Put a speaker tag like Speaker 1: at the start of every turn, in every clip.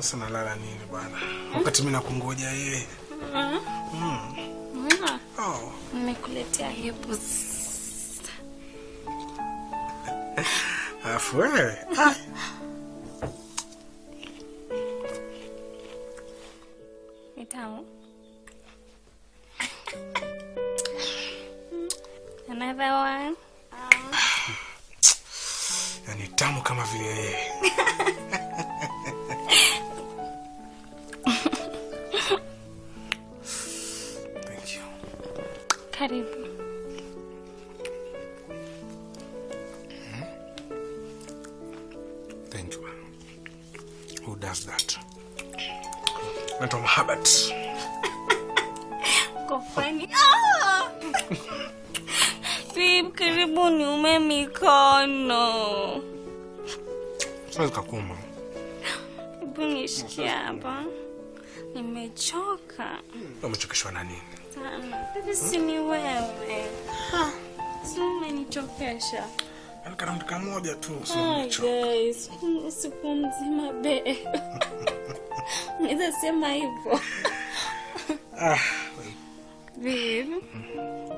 Speaker 1: Sasa nalala nini bwana? Wakati mimi nakungoja yeye. Oh,
Speaker 2: nimekuletea hebu.
Speaker 1: Afu wewe.
Speaker 2: Itamu. Another one.
Speaker 1: Yani tamu kama vile yeye. Thank you.
Speaker 2: Karibu.
Speaker 1: Thank you. Who does that? Naitwa Mahabat.
Speaker 2: Kofani. Babe, karibu niume mikono.
Speaker 1: Sasa kakuma.
Speaker 2: Hebu nishikia hapa. Nimechoka.
Speaker 1: Umechokeshwa na nini?
Speaker 2: Sana. Baby, si ni wewe. Si umenichokesha.
Speaker 1: Kana mtu kamoja tu
Speaker 2: Guys, siku mzima babe. Niza sema hivyo. Babe.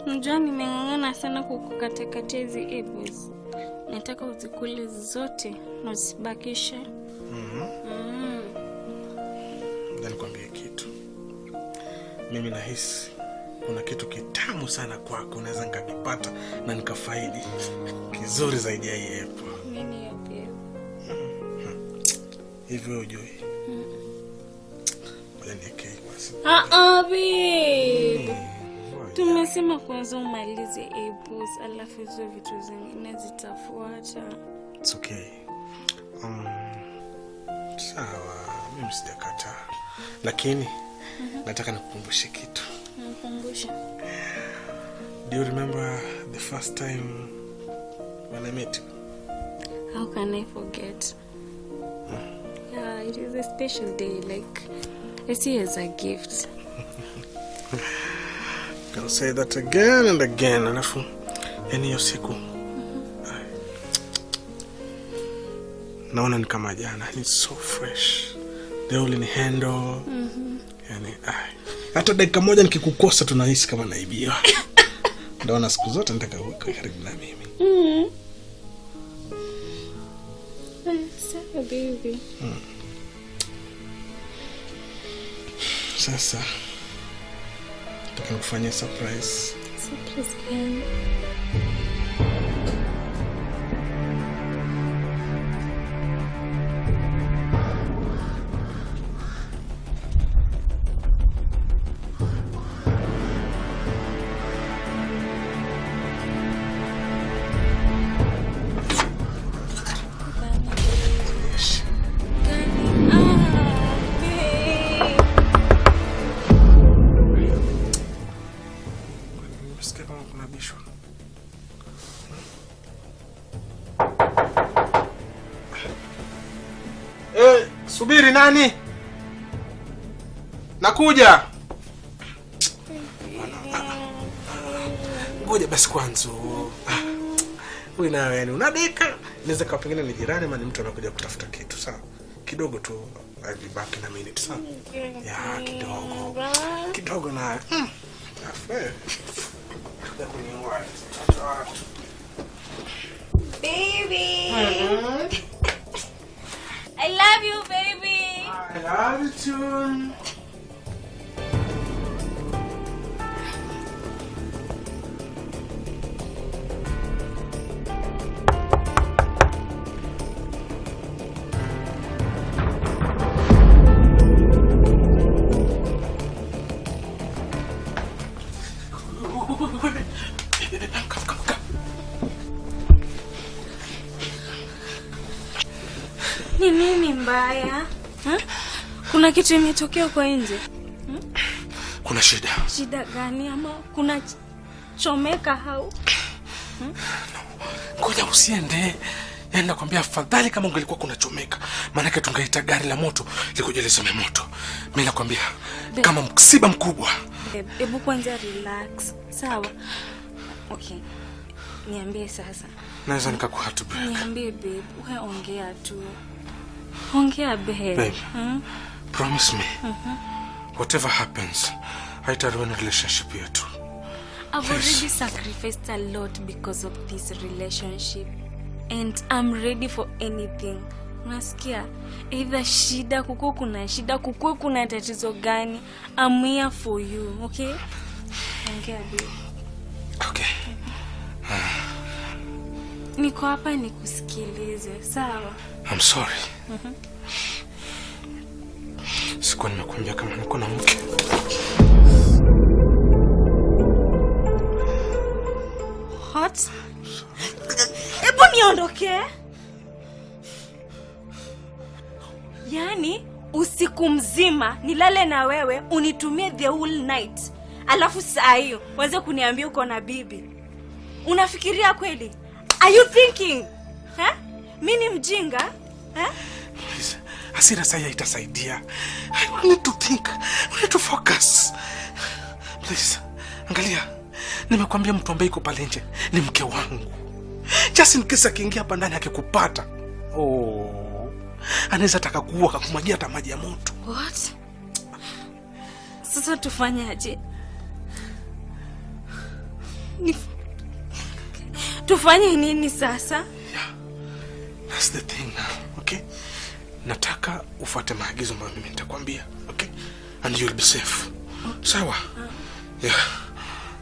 Speaker 2: Unajua nimeng'ang'ana sana kukukatakatia hizi apples. Nataka uzikule zote na usibakishe.
Speaker 1: Ndio nikwambie kitu. Mimi nahisi kuna kitu kitamu sana kwako naweza nikakipata na nikafaidi kizuri zaidi ya hii apple.
Speaker 2: Mimi hapo.
Speaker 1: Hivyo ujue. Bali niweke basi.
Speaker 2: Babe. Tumesema kwanza umalize apples alafu hizo vitu zingine zitafuata.
Speaker 1: It's okay. Sawa, mimi sijakataa. Lakini nataka nikukumbushe kitu.
Speaker 2: Nikumbushe.
Speaker 1: Do you remember the first time when I met you?
Speaker 2: How can I forget? Yeah, it is a special day, like I see it as a gift.
Speaker 1: Can say that again and again. Alafu yani hiyo siku naona ni kama jana. It's so fresh. The only handle. Yani hata dakika moja nikikukosa tunahisi kama naibiwa. Ndio na siku zote nataka uwe karibu na mimi.
Speaker 2: Sawa baby.
Speaker 1: Sasa nataka nikufanyie surprise.
Speaker 2: Surprise gani?
Speaker 1: Subiri nani? Nakuja. Ngoja basi kwanza. Wewe na wewe unadeka. Naweza kwa pengine ni jirani ama ni mtu anakuja kutafuta kitu, sawa? Kidogo tu, I'll be back in a minute, sawa? Ya kidogo. Kidogo na. Afa.
Speaker 2: Baby. I love you, baby.
Speaker 1: I love you too.
Speaker 2: Ni nini mbaya? Kuna kitu imetokea kwa nje?
Speaker 1: Kuna shida.
Speaker 2: Shida gani ama kuna chomeka hau?
Speaker 1: Ngoja usiende. Yaani nakwambia afadhali kama ungelikuwa kuna chomeka. Maana yake tungeita gari la moto likuja lisome moto. Mimi nakwambia kama msiba mkubwa.
Speaker 2: Hebu kwanza relax. Sawa? Okay. Niambie sasa.
Speaker 1: Naweza nikakuheartbreak.
Speaker 2: Niambie babe, wewe ongea tu. Ongea babe.
Speaker 1: Babe. Promise me. Whatever happens, haitaruin relationship yetu.
Speaker 2: I've already sacrificed a lot because of this relationship. And I'm ready for anything. Unasikia? Either shida kukuwe kuna shida, kukuwe kuna tatizo gani, I'm here for you, okay? Ongea babe.
Speaker 1: Okay.
Speaker 2: Niko hapa nikusikilize, sawa?
Speaker 1: I'm sorry. Sikuwa nimekuambia kama niko na mke.
Speaker 2: What? Ebu niondoke. Yani usiku mzima nilale na wewe unitumie the whole night. Alafu saa hiyo waanze kuniambia uko na bibi. Unafikiria kweli? Are you thinking? Mimi mjinga?
Speaker 1: Please. Hasira sasa itasaidia. I need to think. I need to focus. Please. Angalia. Nimekwambia mtu ambaye yuko pale nje ni mke wangu. Just in case akiingia hapa ndani akikupata. Anaweza taka kuua akakumwagia hata maji ya moto.
Speaker 2: What? Sasa tufanyaje? Tufanye nini sasa?
Speaker 1: Yeah. That's the thing now, okay? Nataka ufuate maagizo ambayo mimi nitakwambia, okay? And you'll be safe. Sawa? Yeah.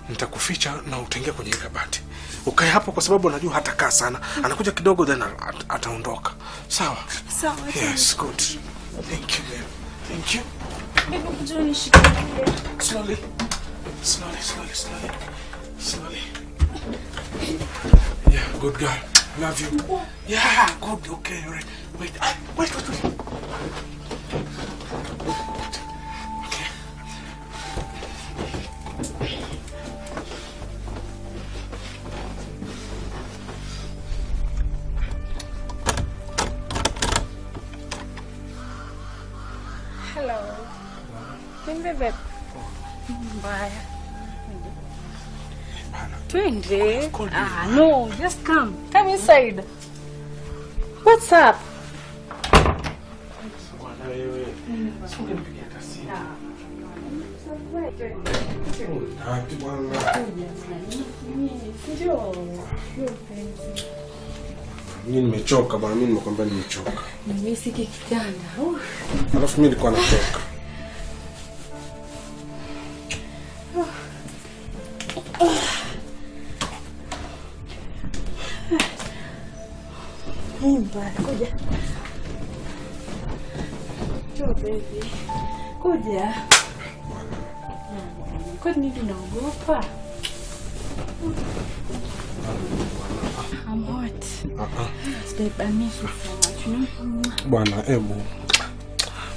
Speaker 1: Nitakuficha na utaingia kwenye kabati. Ukae hapo kwa sababu unajua hatakaa sana. Anakuja kidogo then ataondoka. Sawa?
Speaker 2: Sawa.
Speaker 1: Yes, good. Thank you, babe. Thank you.
Speaker 2: Hebu kuja nishikilie.
Speaker 1: Slowly. Slowly, slowly, slowly. Slowly. Yeah, good girl. Love you. Yeah, good. Okay, all right. Wait. Wait. Okay.
Speaker 2: Hello. Bebe. Bye. Twende. No, just come. Come inside. What's up?
Speaker 1: Mimi nimechoka bwana, mimi nimekwambia nimechoka.
Speaker 2: Mimi siki kitanda.
Speaker 1: Alafu mimi nilikuwa nachoka.
Speaker 2: Kuja. Njoo baby. Kuja. Kwa nini unaogopa? I'm hot. Babe, I miss you so much, you know?
Speaker 1: Bwana, hebu.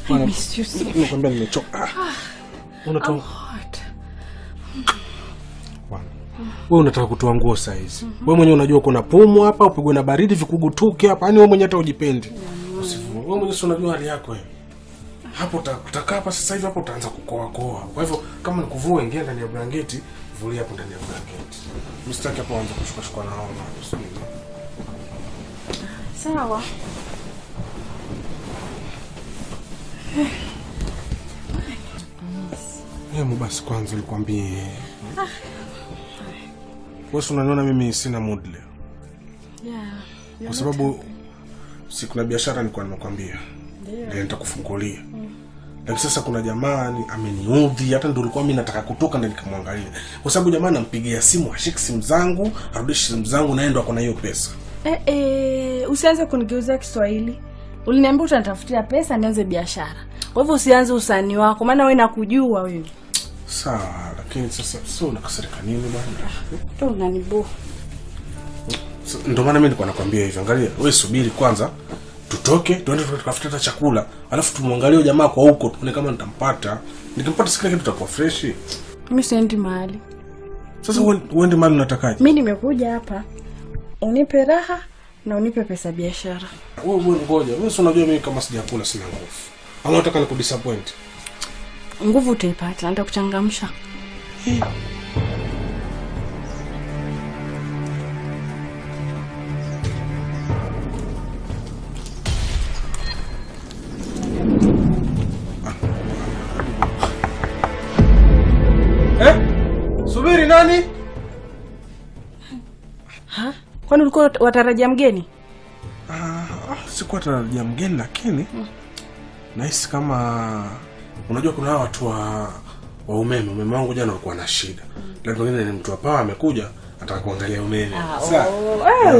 Speaker 2: I miss you so much.
Speaker 1: Nimekwambia nimechoka. Unataka
Speaker 2: hot.
Speaker 1: Bwana. Wewe unataka kutoa nguo saa hizi. Wewe mwenyewe unajua kuna pumu hapa, upigwe na baridi vikugutuke hapa. Yaani wewe mwenyewe hata ujipendi. Usivu. Wewe mwenyewe unajua hali yako wewe. Hapo utakaa hapa sasa hivi hapo utaanza kukoa. Kwa hivyo kama nikuvua ingia ndani ya blanketi, vulia hapo ndani ya blanketi. Msitaki hapo anza kushuka na homa.
Speaker 2: Sawa.
Speaker 1: Hebu basi kwanza nikwambie. Wewe unaniona mimi sina mood leo.
Speaker 2: Yeah.
Speaker 1: Kwa sababu siku na biashara nilikuwa nimekwambia. Ndio nitakufungulia. Lakini sasa kuna jamaa ameniudhi, hata ndio nilikuwa mimi nataka kutoka na nikamwangalia. Kwa sababu jamaa anampigia simu, ashiki simu zangu, arudishe simu zangu na endo akona hiyo pesa.
Speaker 2: Usianze kunigeuza Kiswahili. Uliniambia utanitafutia pesa nianze biashara. Kwa hivyo usianze usani wako, maana wewe nakujua wewe.
Speaker 1: Sawa, lakini sasa sio unakasirika nini bwana?
Speaker 2: Tu unanibo.
Speaker 1: Ndio maana mimi nilikuwa nakwambia hivyo. Angalia, wewe subiri kwanza. Tutoke, tuende tukafuta chakula. Alafu tumwangalie jamaa kwa huko, tuone kama nitampata. Nikimpata sikile kitu tutakuwa fresh.
Speaker 2: Mimi siendi mahali.
Speaker 1: Sasa uende mahali unatakaje?
Speaker 2: Mimi nimekuja hapa. Unipe raha na unipe pesa biashara.
Speaker 1: Wewe ngoja. Wewe unajua mimi kama sijakula sina nguvu. Ama unataka nikudisappoint?
Speaker 2: Nguvu utaipata, nitakuchangamsha.
Speaker 3: Ha? Kwani ulikuwa watarajia mgeni?
Speaker 1: Sikuwa tarajia mgeni, lakini nahisi kama unajua kuna watu wa umeme wangu jana walikuwa na shida. Lakini wengine ni mtu wa power amekuja ataka kuangalia umeme.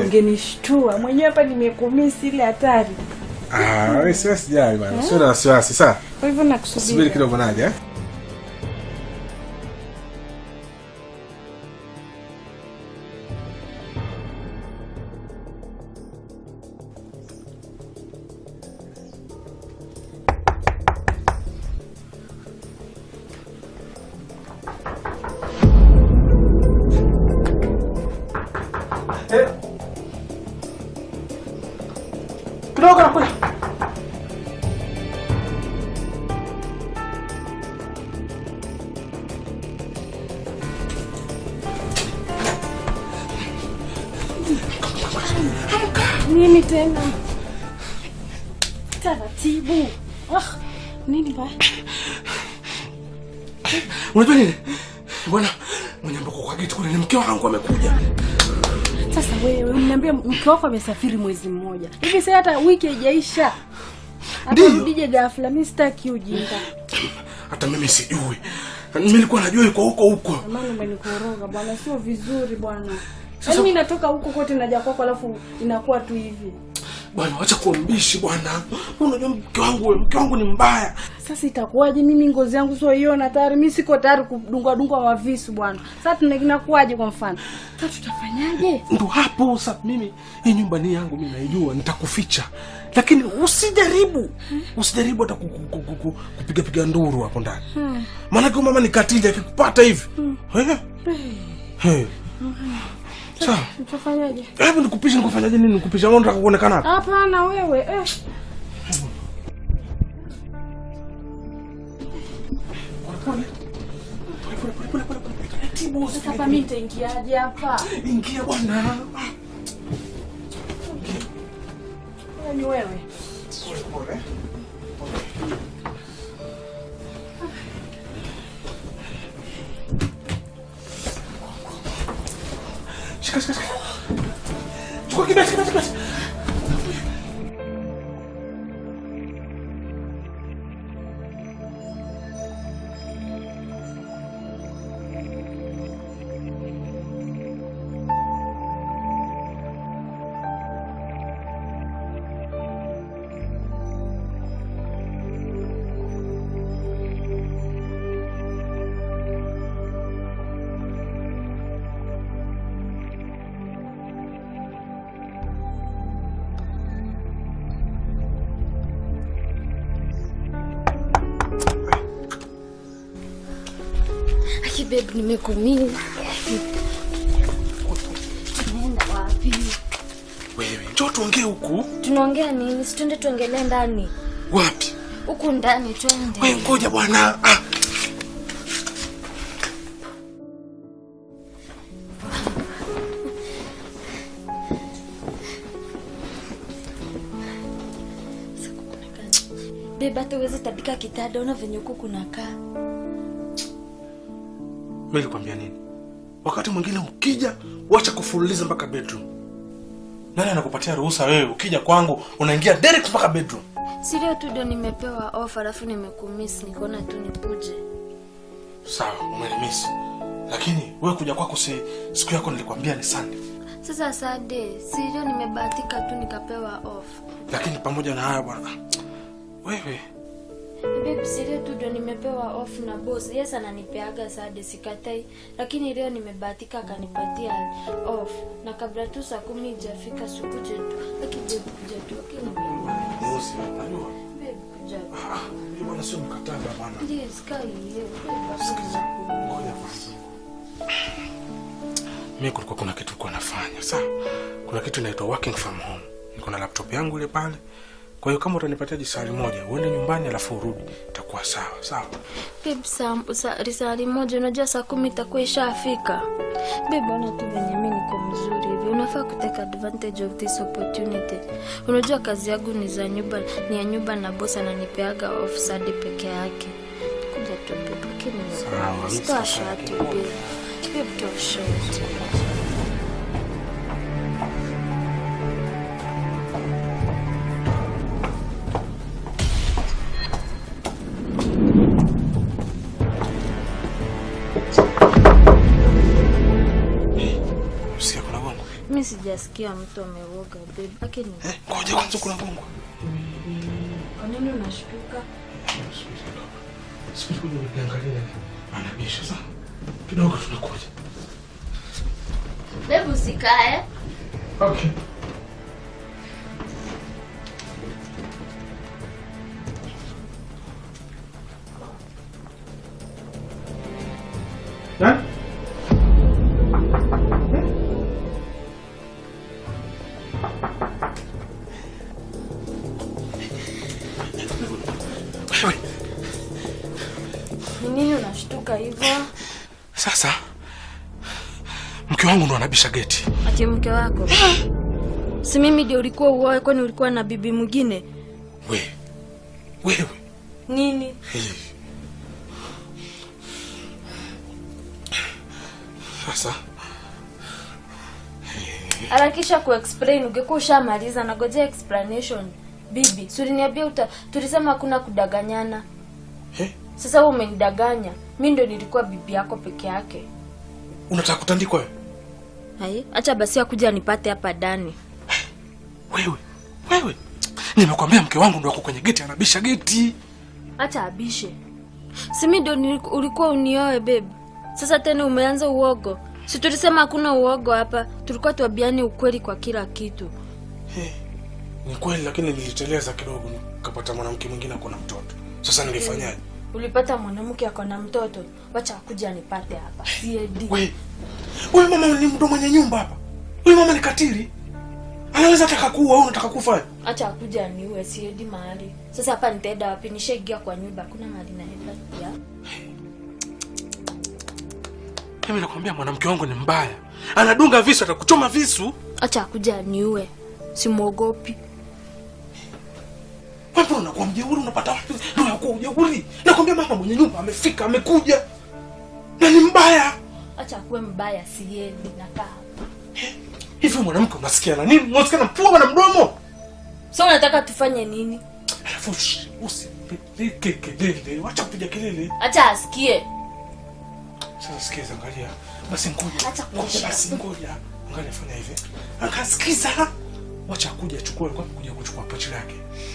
Speaker 3: Ungenishtua. Mwenyewe hapa nimekumisi ile hatari.
Speaker 1: Wewe siwezi jali bwana. Sio na wasiwasi sasa.
Speaker 3: Kwa hivyo nakusubiri.
Speaker 1: Subiri kidogo naje. Kidogo na kule.
Speaker 3: Nini tena? Taratibu. Nini baya?
Speaker 1: Unajua nini? Bwana, mwenye mboko kwa geti kule ni mke wangu amekuja.
Speaker 3: Sasa wewe unaniambia mke wako amesafiri mwezi mmoja. Hivi sasa hata wiki haijaisha. Atarudije ghafla? Mimi sitaki ujinga.
Speaker 1: Hata mimi sijui. Mimi nilikuwa najua yuko huko.
Speaker 3: Maana umenikoroga bwana, sio vizuri bwana. Yaani mimi natoka huko kote naja kwako alafu inakuwa tu hivi.
Speaker 1: Bwana acha kuombishi bwana. Unajua mke wangu ni mbaya.
Speaker 3: Sasa itakuwaje mimi ngozi yangu sio hiyo na tayari mimi siko tayari kudungwa mavisu bwana. Sasa tunakuaje kwa mfano? Sasa tutafanyaje?
Speaker 1: Ndio hapo sasa mimi hii nyumba ni yangu mimi naijua nitakuficha. Lakini usijaribu. Usijaribu hata kupiga nduru hapo ndani. Maana kama mama nikatija akikupata hivi. Sawa.
Speaker 3: Tutafanyaje?
Speaker 1: Hebu nikufanyaje nini? Nikupisha mbona unataka kuonekana hapa?
Speaker 3: Hapana wewe.
Speaker 1: Pole.
Speaker 3: Sasa hapa mimi nitaingiaje hapa?
Speaker 1: Ingia bwana.
Speaker 3: Ni wewe.
Speaker 1: Pole. Shika. Chukua kibeti.
Speaker 2: Babe, nimekumia. Tunaenda wapi?
Speaker 1: Wewe, njoo tuongee huku.
Speaker 2: Tunaongea nini? Si twende tuongelee ndani.
Speaker 1: Wapi?
Speaker 2: Huku ndani twende.
Speaker 1: Wewe ngoja bwana.
Speaker 2: Babe, hata uweze tabika kitanda una venye huku kunakaa.
Speaker 1: Mimi nilikwambia nini? Wakati mwingine ukija, wacha kufululiza mpaka bedroom. Nani anakupatia ruhusa wewe ukija kwangu unaingia direct mpaka bedroom?
Speaker 2: Si leo tu ndio nimepewa offer alafu nimekumiss nikaona tu nikuje.
Speaker 1: Sawa, umenimiss. Lakini wewe kuja kwako siku yako nilikwambia ni Sunday.
Speaker 2: Sasa Sunday, si leo nimebahatika tu nikapewa offer.
Speaker 1: Lakini pamoja na haya bwana. Wewe
Speaker 2: Babe, si leo tu ndio nimepewa off na boss. Yes, ananipeaga Sunday sikatai, lakini leo nimebahatika akanipatia off. Na kabla tu saa 10 haijafika sikuje tu. Lakini babe kuja tu lakini
Speaker 1: bosi unajua?
Speaker 2: Babe kuja.
Speaker 1: Mimi bwana sio mkataba bwana.
Speaker 2: Please kai leo.
Speaker 1: Ngoja kwanza. Mimi kulikuwa kuna kitu nilikuwa nafanya. Sawa? Kuna kitu inaitwa working from home. Niko na laptop yangu ile pale. Kwa hiyo kama utanipatia jisari moja, uende nyumbani alafu urudi, itakuwa sawa. Sawa?
Speaker 2: Babe, risali moja unajua saa 10 itakuwa ishafika. Babe, bwana tu venye mimi niko mzuri hivi. Unafaa kuteka advantage of this opportunity. Unajua kazi yangu ni za nyumba, ni ya nyumba na boss ananipeaga off Sunday peke yake. Kuja tu babe, lakini
Speaker 1: sawa,
Speaker 2: stashati babe. Babe, toa shati. Mimi sijasikia mtu ameoga babe. Lakini
Speaker 1: ngoja kwanza kuna bongo.
Speaker 2: Kwa nini unashtuka?
Speaker 1: Sikuja niangalie. Anabisha sana. Kidogo tunakuja.
Speaker 2: Babe usikae.
Speaker 1: Okay. Nani?
Speaker 2: Nini unashtuka hivyo?
Speaker 1: Sasa mke wangu ndo anabisha geti.
Speaker 2: Ati mke wako? Si mimi ndio ulikuwa uoe, kwani ulikuwa na bibi mwingine?
Speaker 1: Wewe.
Speaker 2: Nini?
Speaker 1: Sasa
Speaker 2: harakisha kuexplain, ungekuwa ushamaliza. Nagojea explanation. Bibi, si uliniambia tulisema hakuna kudanganyana. Sasa wewe umenidanganya. Mimi ndio nilikuwa bibi yako peke yake.
Speaker 1: Unataka kutandikwa wewe?
Speaker 2: Hai, acha basi akuja nipate hapa ndani.
Speaker 1: Wewe. Nimekwambia mke wangu ndo wako kwenye geti anabisha geti.
Speaker 2: Acha abishe. Si mimi ndio ulikuwa unioe babe. Sasa tena umeanza uogo. Si tulisema hakuna uogo hapa. Tulikuwa tuabiane ukweli kwa kila kitu.
Speaker 1: Ni kweli, lakini niliteleza kidogo nikapata mwanamke mwingine akona mtoto. Sasa ningefanyaje?
Speaker 2: Ulipata mwanamke akona mtoto. Wacha akuja nipate hapa. Siedi.
Speaker 1: Wewe mama ni mtu mwenye nyumba hapa. Wewe mama ni katili. Anaweza ataka kuua au unataka kufa?
Speaker 2: Acha akuja niue, siedi mahali. Sasa hapa nitaenda wapi? Nishaingia kwa nyumba. Kuna mahali naenda pia.
Speaker 1: Mimi nakwambia mwanamke wangu ni mbaya. Anadunga visu, atakuchoma visu.
Speaker 2: Acha akuja niue. Simuogopi.
Speaker 1: Wewe unakuwa mjeuri, unapata wapi? Ndio yako ujeuri. Nakwambia mama mwenye nyumba amefika, amekuja. Na ni mbaya.
Speaker 2: Acha kuwe mbaya, siedi nakaa.
Speaker 1: Hivi mwanamke unasikia na nini? Unasikia na pua na mdomo?
Speaker 2: So unataka tufanye nini?
Speaker 1: Alafu usipige kelele. Acha kupiga kelele.
Speaker 2: Acha asikie.
Speaker 1: Sasa sikiza, angalia. Basi ngoja.
Speaker 2: Acha kushika.
Speaker 1: Basi ngoja. Angalia, fanya hivi. Akasikiza. Wacha kuja achukue kwa kuja kuchukua pochi lake.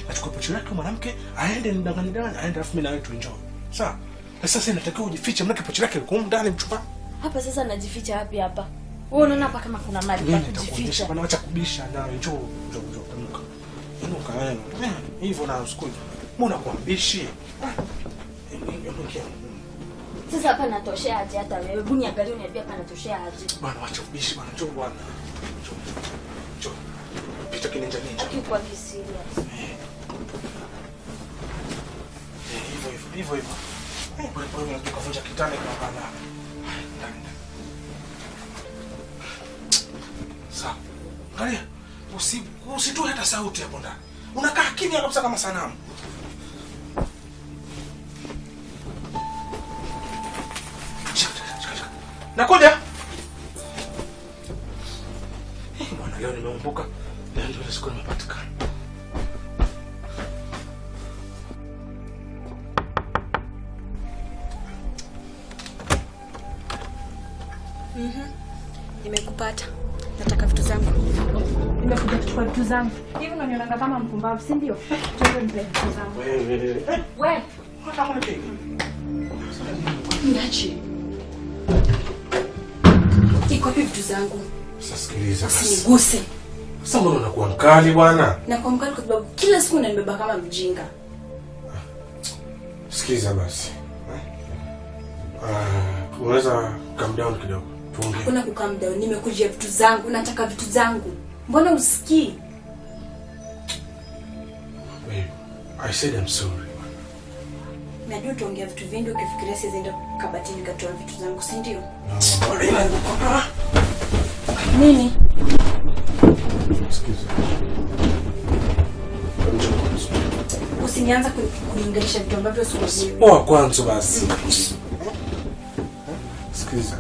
Speaker 1: Achukue pochi lake mwanamke, aende ndani, aende afu mimi na wewe tu enjoy. Sawa? Na sasa inatakiwa ujifiche, mnake pochi lake liko ndani mchumba.
Speaker 2: Hapa sasa najificha wapi hapa? Wewe unaona hapa kama kuna mali pa kujificha.
Speaker 1: Bana, acha kubisha na enjoy. Tamuka. Inuka wewe. Hivyo na usikuje. Mbona kuambishi?
Speaker 2: Sasa hapa natoshea aje hata wewe? Hebu niangalie uniambie hapa natoshea aje.
Speaker 1: Bwana acha kubishi bwana, njoo bwana. Njoo. Pita kinja.
Speaker 2: Akikuwa serious.
Speaker 1: Hivyo. Bwana unataka kuvunja kitanda kwa bana. Ndani. Sawa. Angalia. Usitoe hata sauti hapo ndani. Unakaa kimya kabisa kama sanamu. Nakuja. Bwana leo nimeumbuka. Leo ndio siku nimepatikana.
Speaker 3: Nimekupata. Nataka vitu zangu. Nimekuja kuchukua vitu zangu. Hivi unaniona kama mpumbavu, si ndio? Tuende nipe vitu zangu. Wewe.
Speaker 1: Kama nini?
Speaker 3: Niache. Iko vitu zangu.
Speaker 1: Sasa sikiliza.
Speaker 3: Usiniguse.
Speaker 1: Sasa mbona unakuwa mkali bwana?
Speaker 3: Na kwa mkali kwa sababu kila siku unanibeba kama mjinga.
Speaker 1: Sikiliza basi. Unaweza calm down kidogo. Tuongee.
Speaker 3: Hakuna ku calm down. Nimekuja vitu zangu, nataka vitu zangu. Mbona usikii?
Speaker 1: Babe, I said I'm sorry.
Speaker 3: Najua tuongea vitu vingi ukifikiria siwezi enda kabatini nikatoa vitu zangu, si ndio?
Speaker 1: No.
Speaker 3: Nini?
Speaker 1: Excuse me.
Speaker 3: Usinianza kuniongelesha vitu ambavyo siwezi.
Speaker 1: Poa kwanza basi. Excuse.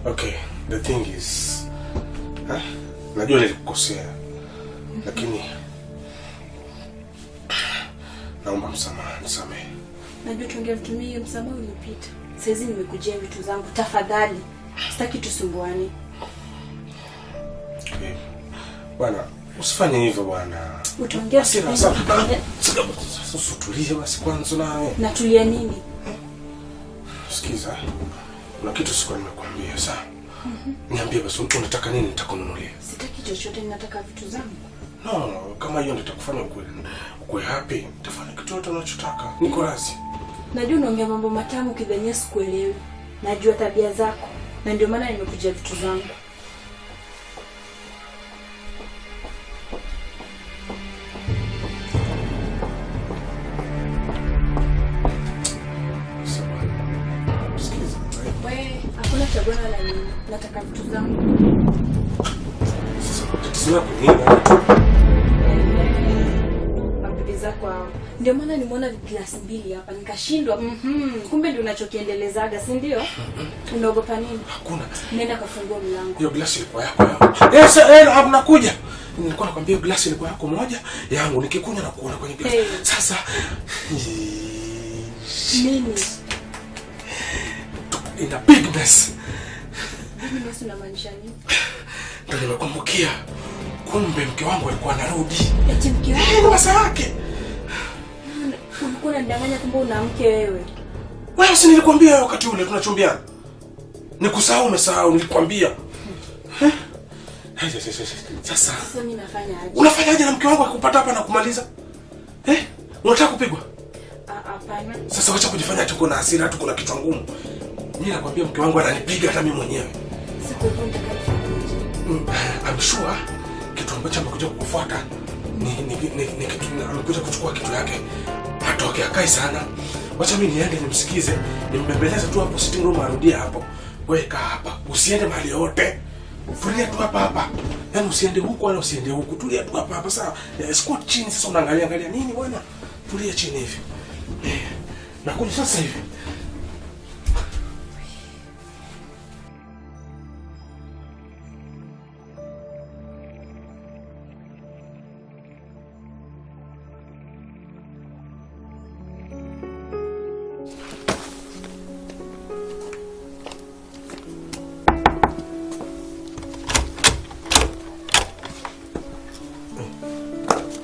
Speaker 1: Okay, the thing is, najua nilikukosea, lakini naomba msamaha, nisamehe.
Speaker 3: Najua tuongea vitu mingi, msamaha ulipita. Sasa nimekujia vitu zangu, tafadhali. Sitaki tusumbuane.
Speaker 1: Okay. Bwana, usifanye hivyo bwana.
Speaker 3: Utaongea
Speaker 1: sasa. Usutulie basi kwanza nawe.
Speaker 3: Natulia nini?
Speaker 1: Sikiza. Kuna kitu sikuwa nimekuambia sawa. Niambie basi unataka nini nitakununulia?
Speaker 3: Sitaki chochote, ninataka vitu zangu.
Speaker 1: No, kama hiyo ndio itakufanya ukue happy, nitafanya kitu chochote unachotaka. Niko razi.
Speaker 3: Najua unaongea mambo matamu kidhania sikuelewi. Najua tabia zako. Na ndio maana nimekuja vitu zangu. Hakuna chagua na nini. Nataka vitu zangu.
Speaker 1: Sasa kunini?
Speaker 3: Mabibi zako hao. Ndio maana nimeona glasi 2 hapa nikashindwa. Kumbe ndio unachokiendelezaga, si ndio? Unaogopa nini?
Speaker 1: Hakuna.
Speaker 3: Nenda kafungua mlango.
Speaker 1: Hiyo glasi ilikuwa yako. Hapo nakuja. Nilikuwa nakwambia glasi ilikuwa yako moja, yangu nikikunywa na kuona kwenye glasi. Sasa
Speaker 3: nini?
Speaker 1: In a big mess.
Speaker 3: Mimi mess unamaanisha nini?
Speaker 1: Ndio nimekumbukia. Kumbe mke wangu alikuwa anarudi.
Speaker 3: Eti mke wangu?
Speaker 1: Basa yake.
Speaker 3: Ulikuwa unadanganya kumbe una mke wewe.
Speaker 1: Wewe si nilikwambia wakati ule tunachumbiana. Nikusahau umesahau nilikwambia. Sasa
Speaker 3: mimi nafanya aje?
Speaker 1: Unafanyaje na mke wangu akupata hapa na kumaliza? Unataka kupigwa?
Speaker 3: Hapana.
Speaker 1: Sasa wacha kujifanya tuko na hasira, tuko na kichwa ngumu. Mimi nakwambia mke wangu ananipiga hata mimi mwenyewe.
Speaker 3: Sikupenda kabisa.
Speaker 1: I'm sure kitu ambacho amekuja kukufuata ni kitu amekuja kuchukua kitu yake. Atoke akae sana. Wacha mimi niende nimsikize, nimbembeleze tu hapo sitting room arudie hapo. Wewe kaa hapa, usiende mahali yote. Tulia tu hapa. Yaani usiende huko wala usiende huko. Tulia tu hapa sawa. Squat chini sasa unaangalia nini bwana? Tulia chini hivi. Nakuja sasa hivi.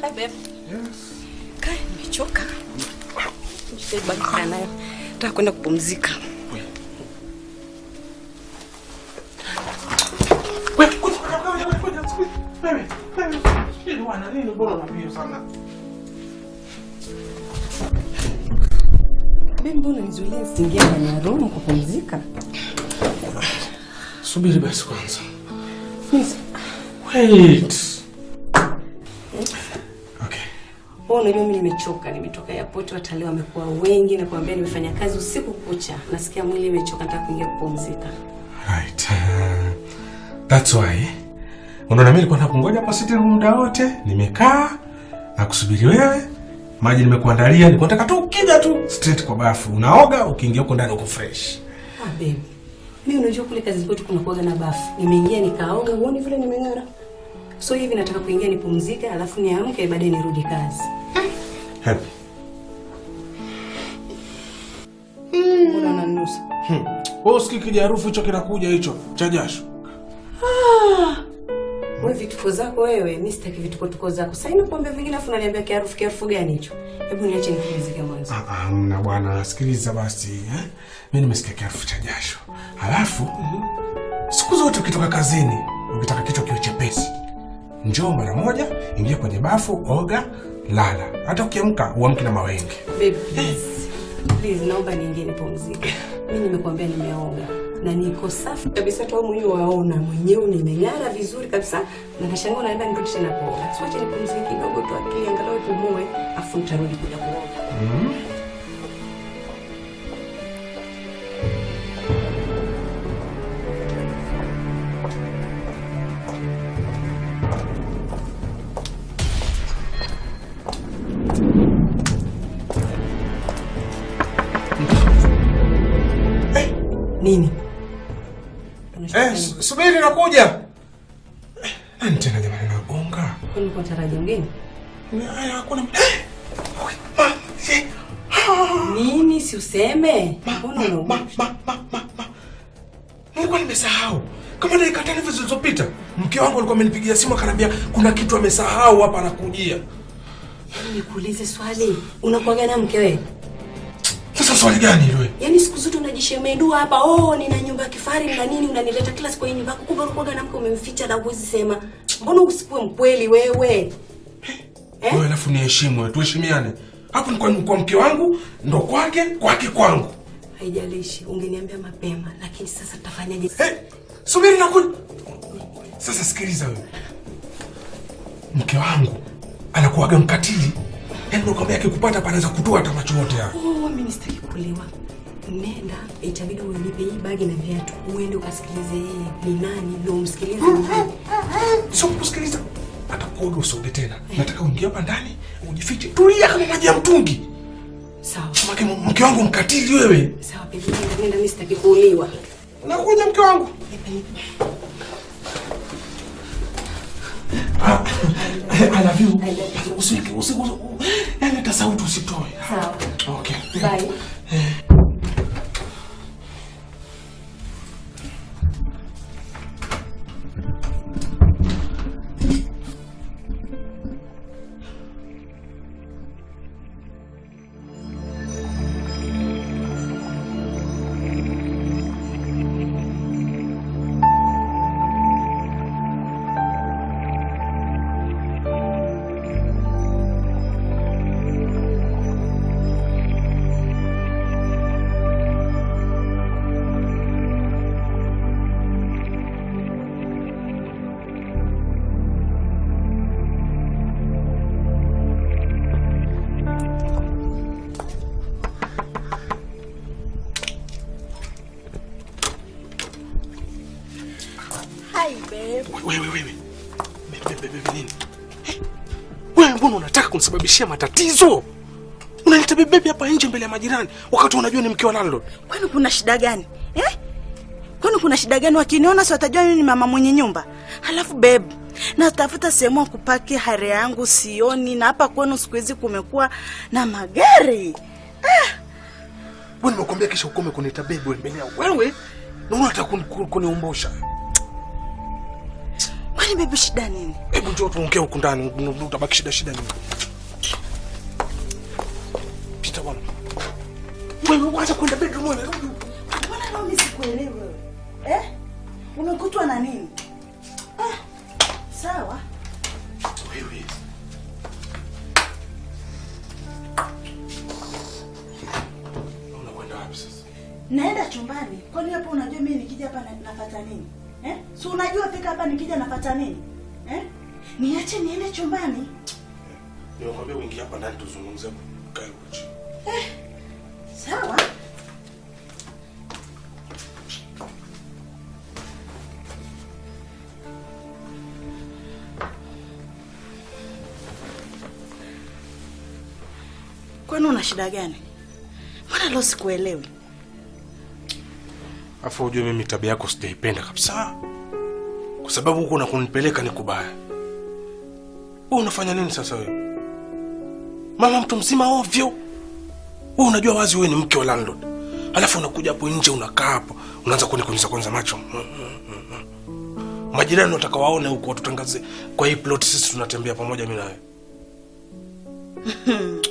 Speaker 4: Hi babe. Yes. Kai, nimechoka. Nisibaki nayo. Nataka kwenda kupumzika. Babe, mbona nizuilia nisingie ndani ya room kupumzika?
Speaker 1: Subiri basi kwanza. Wait.
Speaker 4: Unajua mimi nimechoka, nimetoka airport, watalii wamekuwa wengi na kuambia nimefanya kazi usiku kucha. Nasikia mwili imechoka, nataka kuingia kupumzika.
Speaker 1: Right. That's why. Unaona mimi nilikuwa nakungoja hapa sitting room muda wote, nimekaa na kusubiri wewe. Maji nimekuandalia, nilikuwa nataka tu ukija tu straight kwa bafu. Unaoga, ukiingia huko ndani uko fresh.
Speaker 4: Babe. Mimi unajua kule kazi kwetu kuna kuoga na bafu. Nimeingia nikaoga, uone vile nimeng'ara. So hivi nataka kuingia nipumzike, alafu niamke baadaye nirudi kazi.
Speaker 1: Happy.
Speaker 4: Mbona unanusa?
Speaker 1: Wewe usikiki harufu hicho kinakuja hicho cha jasho.
Speaker 4: Wewe vituko zako wewe, mimi sitaki vituko zako. Sasa inakwambia vingine afu unaniambia kiharufu gani hicho? Hebu niache nipumzike mwanzo.
Speaker 1: Mna bwana, sikiliza basi, Mimi nimesikia kiharufu cha jasho. Halafu siku zote ukitoka kazini, ukitaka kichwa kiwe chepesi, njoo mara moja, ingia kwenye bafu, oga, lala. Hata ukiamka uamke na mawenge.
Speaker 4: Babe, please naomba niingie nipumzike. Mimi nimekuambia nimeoga na niko safi kabisa, tu mwenyewe waona mwenyewe nimeng'ara vizuri kabisa, na nashangaa naenda nirudi tena kuoga. Siwache nipumzike kidogo tu, akili angalau ipumue, afu nitarudi kuja kuoga. Nini?
Speaker 1: Subiri nakuja. Nani tena jamani nagonga?
Speaker 4: Kwani kwa tarajia mgeni?
Speaker 1: Hakuna.
Speaker 4: Nini si useme? Mbona unaogopa?
Speaker 1: Nilikuwa nimesahau. Kama dakika 5 hivi zilizopita, mke wangu alikuwa amenipigia simu akaniambia kuna kitu amesahau hapa anakujia.
Speaker 4: Yaani nikuulize swali, unakuwa gani mke wewe?
Speaker 1: Sasa swali gani hilo wewe?
Speaker 4: Yaani siku zote unajishemedua hapa, nina nyumba ya kifahari na nini, unanileta kila siku hii nyumba yako, kumbe unakuwa gani mke umemficha na huwezi sema. Mbona usikuwe mkweli wewe?
Speaker 1: Wewe alafu niheshimu wewe, tuheshimiane. Hapo ni kwa mke wangu, ndo kwake kwangu.
Speaker 4: Haijalishi, ungeniambia mapema, lakini sasa tutafanyaje?
Speaker 1: Subiri nakuja. Sasa sikiliza wewe. Mke wangu anakuaga mkatili. Yaani nakwambia akikupata panaweza kutoa hata macho yote hapa.
Speaker 4: Mimi sitaki kulewa. Nenda, itabidi unipe hii bagi na viatu. Uende ukasikilize yeye ni nani, ndio umsikilize nani.
Speaker 1: Sio kusikiliza. Atakuoga usoge tena. Nataka uingie hapa ndani, ujifiche. Tulia kama maji ya mtungi.
Speaker 4: Sawa.
Speaker 1: Mke wangu mkatili wewe.
Speaker 4: Sawa, nenda mimi sitaki kuuliwa.
Speaker 1: Nakuja mke wangu. I love you. Usiku. Yaani hata sauti usitoe.
Speaker 4: Sawa.
Speaker 1: Okay.
Speaker 4: Bye.
Speaker 1: Wewe. Nini? Wewe mbona unataka kunisababishia matatizo? Unaleta bebe hapa nje mbele ya majirani wakati unajua ni mke wa landlord.
Speaker 5: Kwani kuna shida gani? Kwani kuna shida gani? Wakiniona si watajua mimi ni mama mwenye nyumba. Halafu babe, natafuta sehemu ya kupaki hare yangu sioni, na hapa kwenu siku hizi kumekuwa na magari.
Speaker 1: Wewe nimekuambia kisha ukome kuniita bebe mbele ya wewe. Na unataka kuniumbosha.
Speaker 5: Kwani babe shida nini?
Speaker 1: Hebu njoo tuongee huko ndani, utabaki shida nini? Pita bwana. Wewe wacha kwenda bedroom wewe.
Speaker 5: Mbona leo mimi sikuelewi wewe? Umekutwa na nini? Sawa.
Speaker 1: Wewe. Unakwenda wapi sasa?
Speaker 5: Naenda chumbani. Kwani hapo unajua mimi nikija hapa napata nini? Si unajua fika hapa nikija napata nini? Niache niende chumbani.
Speaker 1: Nimekwambia uingie hapa ndani tuzungumze kae uchi.
Speaker 5: Sawa. Kwani una shida gani? Mbona leo sikuelewi?
Speaker 1: Afu ujue mimi tabia yako sijaipenda kabisa. Kwa sababu huko unakunipeleka ni kubaya. Wewe unafanya nini sasa wewe? Mama mtu mzima ovyo. Wewe unajua wazi wewe ni mke wa landlord. Alafu unakuja hapo nje unakaa hapo, unaanza kunikonyesha kwanza macho. Majirani wanataka waone huko watutangaze. Kwa hii plot sisi tunatembea pamoja mimi na wewe.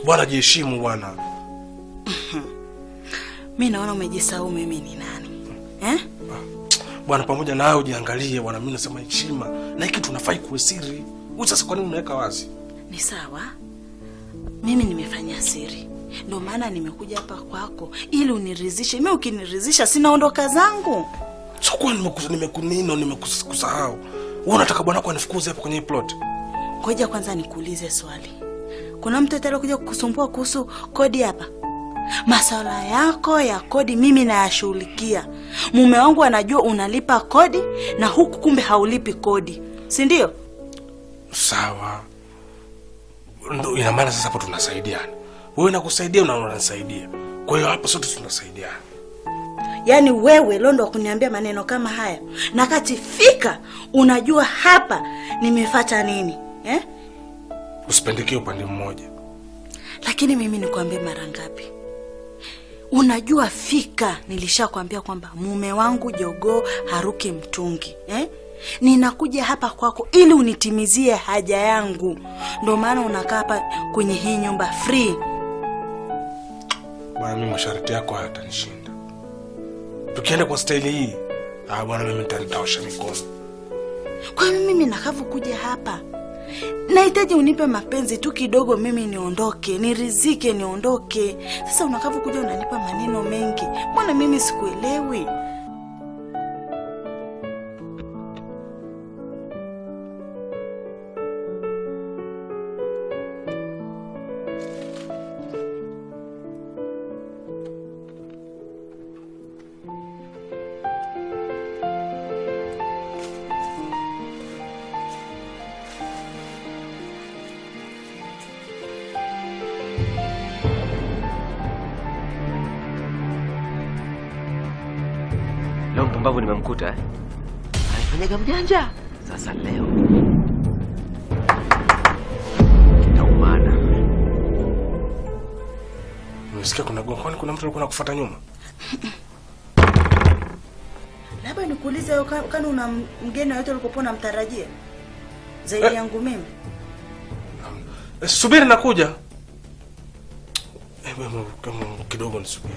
Speaker 1: Bwana jiheshimu bwana.
Speaker 5: Mimi naona umejisahau mimi ni nani.
Speaker 1: Bwana pamoja na wewe ujiangalie bwana, mimi nasema heshima. Na hiki tunafai kuwe siri. Wewe sasa kwa nini unaweka wazi?
Speaker 5: Ni sawa. Mimi nimefanya siri. Ndio maana nimekuja hapa kwako ili uniridhishe. Mimi ukiniridhisha sinaondoka zangu.
Speaker 1: Sio kwa nimekusahau. Wewe unataka bwana wako anifukuze hapa kwenye plot?
Speaker 5: Ngoja kwanza nikuulize swali. Kuna mtu atakaye kukusumbua kuhusu kodi hapa? Masuala yako ya kodi mimi nayashughulikia. Mume wangu anajua unalipa kodi na huku kumbe haulipi kodi. Si ndio?
Speaker 1: Sawa. Ndio ina maana sasa hapo tunasaidiana. Wewe nakusaidia na unanisaidia. Kwa hiyo hapo sote tunasaidiana.
Speaker 5: Yaani wewe leo ndo kuniambia maneno kama haya. Na kati fika unajua hapa nimefuata nini?
Speaker 1: Usipendekee upande mmoja.
Speaker 5: Lakini mimi nikwambie mara ngapi? Unajua fika nilishakwambia kwamba mume wangu jogoo haruki mtungi. Ninakuja hapa kwako ili unitimizie haja yangu. Ndio maana unakaa hapa kwenye hii nyumba free.
Speaker 1: Bwana, mimi masharti yako hayatanishinda. Tukienda kwa staili hii, bwana, mimi nitaosha mikono.
Speaker 5: Kwa hiyo mimi nakavu kuja hapa, nahitaji unipe mapenzi tu kidogo, mimi niondoke, nirizike niondoke. Sasa unakavu kuja unanipa maneno mengi. Mbona mimi sikuelewi?
Speaker 6: Leo mpumbavu nimemkuta anafanyaga mjanja. Sasa leo kitaumana.
Speaker 1: Unasikia kuna gongo? Kwani kuna mtu alikuwa anakufuata nyuma?
Speaker 5: Labda nikuulize wewe, kama una mgeni yote ulikopo unamtarajia zaidi yangu mimi?
Speaker 1: Subiri nakuja. Kama kidogo nisubiri.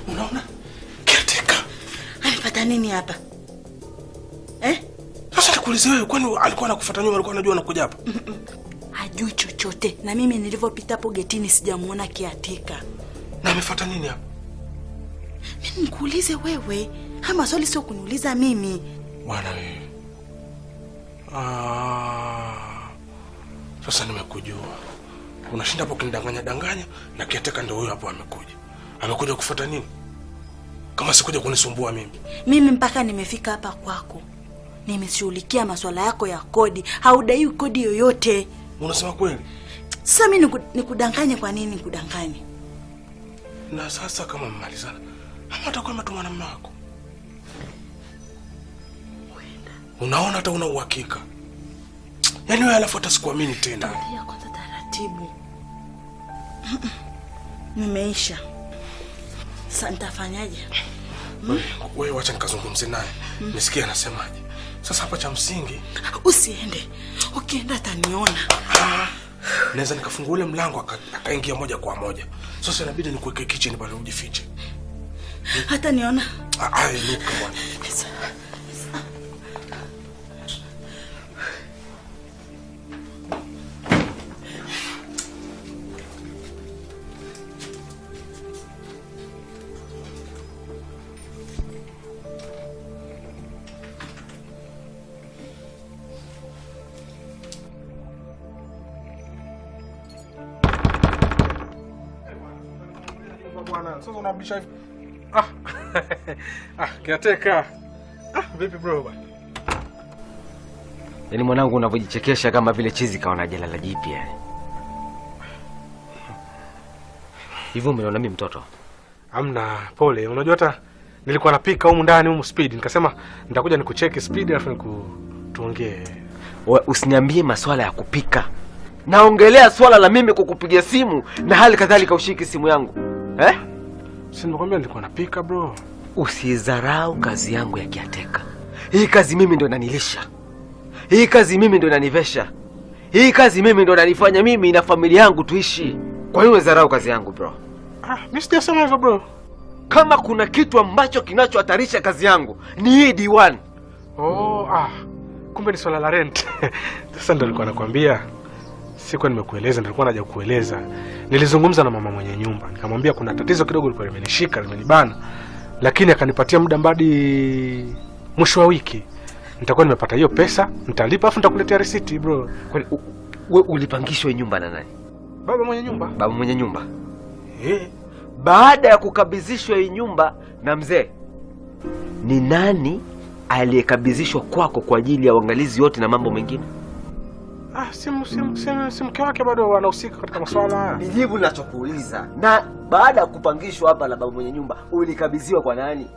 Speaker 1: Unaona? Kiateka.
Speaker 5: Amepata nini hapa?
Speaker 1: Sasa nikuulize wewe, kwani alikuwa anakufuata nyuma, alikuwa anajua unakuja hapa?
Speaker 5: Hajui chochote. Na mimi nilivyopita hapo getini sijamuona Kiateka.
Speaker 1: Na amefuata nini hapa?
Speaker 5: Mimi nikuulize wewe, ama swali sio kuniuliza mimi.
Speaker 1: Bwana wewe. Sasa nimekujua. Unashinda hapo kunidanganya na Kiateka ndio huyo hapo amekuja. Amekuja kufuata nini? Kama sikuja kunisumbua mimi.
Speaker 5: Mimi mpaka nimefika hapa kwako, nimeshughulikia masuala yako ya kodi. Haudai kodi yoyote.
Speaker 1: Unasema kweli?
Speaker 5: Sasa mimi nikudanganye kwa nini nikudanganye?
Speaker 1: Na sasa kama mmalizana, ama atakuwa ametuma na mume wako. Unaona hata una uhakika. Yaani wewe alafu hata sikuamini tena.
Speaker 5: Tulia kwanza taratibu. Nimeisha. Sasa nitafanyaje?
Speaker 1: Wewe wacha nikazungumze naye. Nisikie anasemaje. Sasa hapa cha msingi,
Speaker 5: usiende. Ukienda ataniona.
Speaker 1: Naweza nikafungua ule mlango akaingia moja kwa moja. Sasa inabidi nikuweke kitchen pale ujifiche.
Speaker 5: Hata niona.
Speaker 1: Luka bwana. Bwana, sasa unabisha hivi. Kiateka. Vipi bro bwana?
Speaker 6: Yaani mwanangu unavyojichekesha kama vile chizi kaona jalala jipya. Hivyo umeona mimi mtoto?
Speaker 1: Hamna, pole. Unajua hata nilikuwa napika humu ndani humu speed. Nikasema nitakuja nikucheki speed alafu tuongee.
Speaker 6: Usiniambie masuala ya kupika. Naongelea swala la mimi kukupigia simu na hali kadhalika ushiki simu yangu.
Speaker 1: Si nimekwambia nilikuwa napika bro.
Speaker 6: Usidharau kazi yangu ya Kiateka. Hii kazi mimi ndo inanilisha. Hii kazi mimi ndo inanivesha. Hii kazi mimi ndo inanifanya mimi na familia yangu tuishi. Kwa hiyo usidharau kazi yangu bro.
Speaker 1: Mimi sijasema hivyo bro.
Speaker 6: Kama kuna kitu ambacho kinachohatarisha kazi yangu ni hii D1.
Speaker 1: Kumbe ni swala la rent. Sasa ndo nilikuwa nakwambia. Sikuwa nimekueleza, nilikuwa naja kukueleza. Nilizungumza na mama mwenye nyumba. Nikamwambia kuna tatizo kidogo lilikuwa limenishika, limenibana. Lakini akanipatia muda mbadi mwisho wa wiki. Nitakuwa nimepata hiyo pesa, nitalipa afu nitakuletea receipt bro.
Speaker 6: Kwani wewe ulipangishwa nyumba na nani?
Speaker 1: Baba mwenye nyumba.
Speaker 6: Baba mwenye nyumba. Baada ya kukabidhishwa hii nyumba na mzee, ni nani aliyekabidhishwa kwako kwa ajili ya uangalizi wote na mambo mengine?
Speaker 1: Si mke wake bado anahusika katika masuala haya.
Speaker 6: Nijibu ninachokuuliza. Na baada ya kupangishwa hapa na baba mwenye nyumba, ulikabidhiwa kwa nani?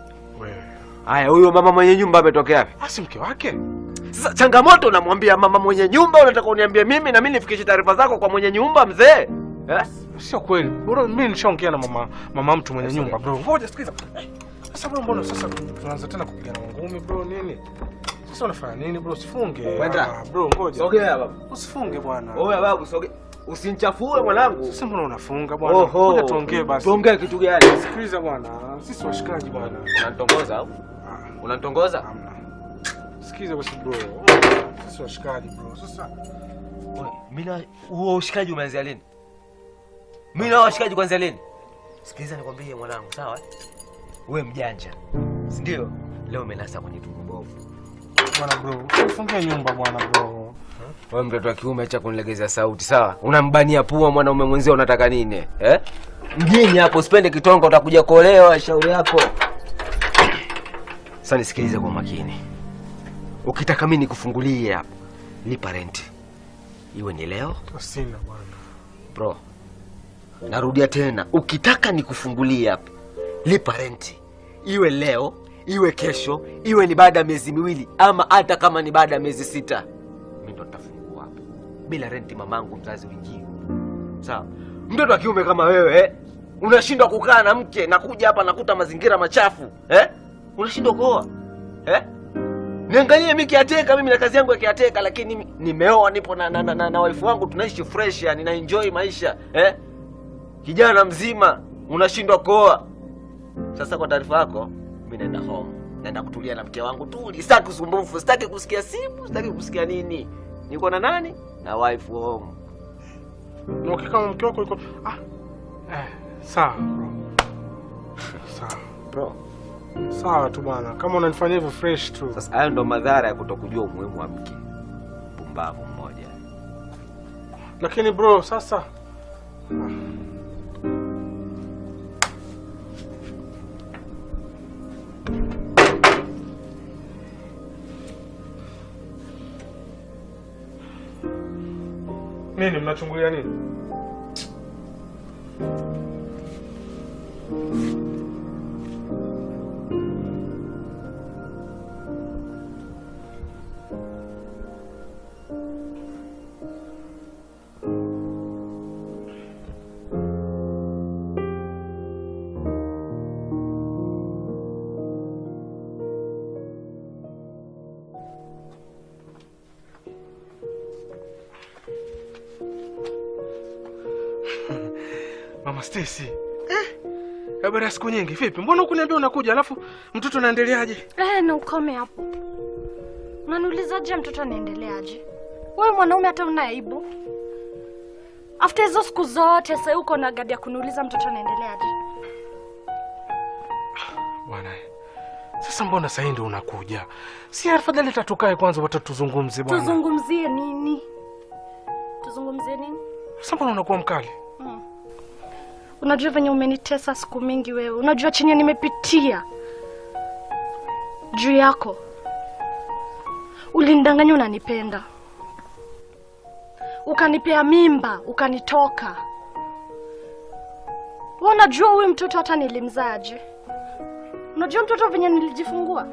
Speaker 1: Wewe.
Speaker 6: Haya, huyo mama mwenye nyumba ametokea wapi?
Speaker 1: Si mke wake.
Speaker 6: Sasa changamoto unamwambia mama mwenye nyumba, unataka uniambie mimi na mimi nifikishe taarifa zako kwa mwenye nyumba mzee?
Speaker 1: Sio kweli. Bro, mimi nishaongea na mama mtu mwenye nyumba bro. Ngoja sikiza. Sasa bro, mbona sasa tunaanza tena kupigana ngumi bro nini? Sasa unafanya nini bro? Usifunge. Bro, ngoja.
Speaker 6: Sogea baba.
Speaker 1: Usifunge bwana.
Speaker 6: Oya babu, sogea. Usinichafue mwanangu.
Speaker 1: Sasa mbona unafunga bwana? Ngoja tuongee basi.
Speaker 6: Tuongee kitu gani?
Speaker 1: Sikiliza bwana. Sisi washikaji bwana.
Speaker 6: Unanitongoza au? Unanitongoza?
Speaker 1: Hamna. Sikiza basi bro. Sisi washikaji bro. Sasa
Speaker 6: mimi na huo ushikaji umeanza lini? Mimi na washikaji kwanza lini? Sikiliza nikwambie mwanangu, sawa? Wewe mjanja. Si ndio? Leo umenasa kwenye tumbo bovu.
Speaker 1: Bwana bro, ufungie nyumba bwana bro.
Speaker 6: Wewe mtoto wa kiume acha kunilegeza sauti, sawa? Unambania pua mwanaume mwenzio, unataka nini? Mjini hapo usipende kitonga, utakuja kuolewa, shauri yako. Sasa nisikilize kwa makini. Ukitaka mimi nikufungulie hapa, lipa rent. Iwe ni leo?
Speaker 1: Sina bwana.
Speaker 6: Bro, narudia tena, ukitaka nikufungulie hapa, lipa rent. Iwe leo, iwe kesho, iwe ni baada ya miezi miwili, ama hata kama ni baada ya miezi 6. Mimi ndo nitafungua hapa. Bila renti mamangu mzazi wengine. Sawa? Mtoto wa kiume kama wewe, unashindwa kukaa na mke na kuja hapa nakuta mazingira machafu, unashindwa kuoa. Niangalie mimi kiateka, mimi na kazi yangu ya kiateka, lakini nimeoa, nipo na wife wangu, tunaishi fresh, yani na enjoy maisha, Kijana mzima unashindwa kuoa. Sasa kwa taarifa yako, mimi naenda home. Naenda kutulia na mke wangu tu. Sitaki usumbufu, sitaki kusikia simu, sitaki kusikia nini. Niko na nani? Na wife home.
Speaker 1: Na kama mke wako yuko sawa bro. Sawa
Speaker 6: bro.
Speaker 1: Sawa tu bwana. Kama unanifanyia hivyo fresh tu.
Speaker 6: Sasa hayo ndo madhara ya kutokujua umuhimu wa mke. Pumbavu mmoja.
Speaker 1: Lakini bro, sasa nini mnachungulia nini? Mama Stacy. Habari siku nyingi. Vipi? Mbona hukuniambia unakuja alafu mtoto anaendeleaje?
Speaker 3: Na ukome hapo. Unaniulizaje mtoto anaendeleaje? Wewe mwanaume hata una aibu. After hizo siku zote sasa uko na gadi ya kuniuliza mtoto anaendeleaje?
Speaker 1: Bwana. Sasa mbona sasa ndio unakuja? Si afadhali tatukae kwanza watu tuzungumze bwana.
Speaker 3: Tuzungumzie nini? Tuzungumzie nini?
Speaker 1: Sasa mbona unakuwa mkali?
Speaker 3: Unajua venye umenitesa siku mingi wewe. Unajua chenye nimepitia juu yako. Ulinidanganya unanipenda. Ukanipea mimba, ukanitoka. Wewe unajua huyu mtoto hata nilimzaaje? Unajua mtoto venye nilijifungua?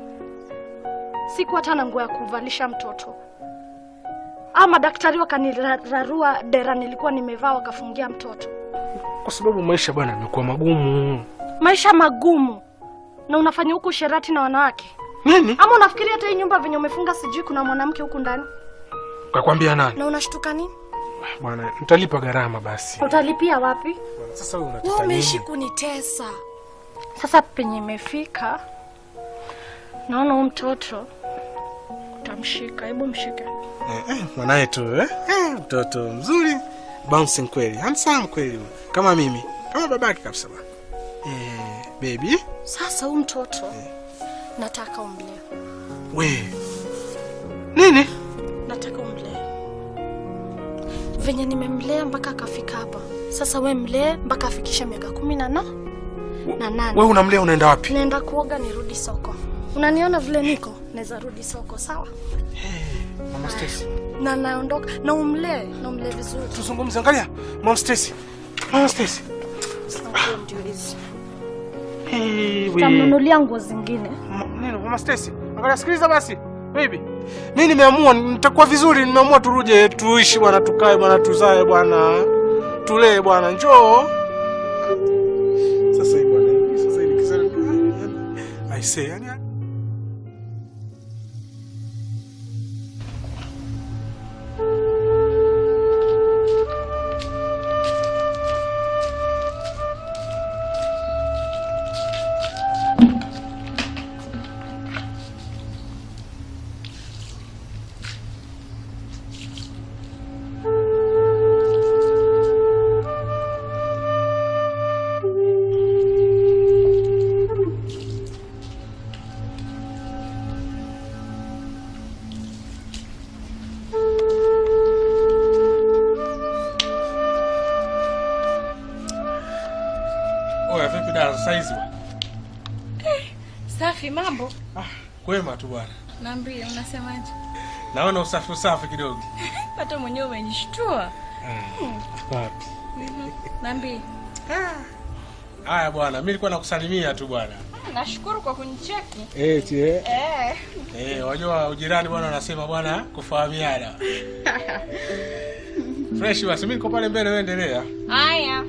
Speaker 3: Siku hata na nguo ya kuvalisha mtoto. Ama daktari wakanirarua dera nilikuwa nimevaa wakafungia mtoto.
Speaker 1: Kwa sababu maisha bwana yamekuwa magumu.
Speaker 3: Maisha magumu. Na unafanya huko sherati na wanawake.
Speaker 1: Nini?
Speaker 3: Ama unafikiria hata hii nyumba venye umefunga sijui kuna mwanamke huku ndani?
Speaker 1: Kakwambia nani?
Speaker 3: Na unashtuka nini?
Speaker 1: Bwana, nitalipa gharama basi.
Speaker 3: Utalipia wapi?
Speaker 1: Sasa wewe unataka nini?
Speaker 3: Umeishi kunitesa. Sasa penye imefika. Naona huyu mtoto utamshika. Hebu mshike.
Speaker 1: Mwanae tu mtoto mzuri. Bouncing kweli. Handsome kweli. Kama mimi. Kama babake kabisa bwana. Baby.
Speaker 3: Sasa huyu mtoto nataka umlee.
Speaker 1: We. Nini?
Speaker 3: Nataka umlee. Venye nimemlea mpaka akafika hapa. Sasa we mlee mpaka afikishe miaka 18.
Speaker 1: Wewe unamlea unaenda wapi?
Speaker 3: Naenda kuoga nirudi soko. Unaniona vile niko? Naweza rudi soko, sawa?
Speaker 1: Mama Stacy.
Speaker 3: Na naondoka na umlee vizuri.
Speaker 1: Tuzungumze, angalia. Mama Stacy. Mama Stacy.
Speaker 3: Ndio hizi.
Speaker 1: Wewe.
Speaker 3: Tamnunulia nguo zingine.
Speaker 1: Nini Mama Stacy? Angalia, sikiliza basi. Baby. Mimi nimeamua nitakuwa vizuri, nimeamua turuje tuishi bwana, tukae bwana, tuzae bwana. Tulee bwana, njoo. Sasa hivi bwana, sasa hivi kizana. I say, yani vipi dada saizi bwana?
Speaker 2: Safi, mambo?
Speaker 1: Kwema tu bwana.
Speaker 2: Niambie, unasemaje?
Speaker 1: Naona usafi kidogo.
Speaker 2: Hata mwenyewe umenishtua.
Speaker 1: Wapi?
Speaker 2: Niambie.
Speaker 1: Haya bwana, mimi nilikuwa nakusalimia tu bwana.
Speaker 2: Nashukuru kwa kunicheki.
Speaker 1: Wajua ujirani bwana wanasema bwana kufahamiana. Fresh basi, mimi niko pale mbele, wewe endelea.
Speaker 2: Haya.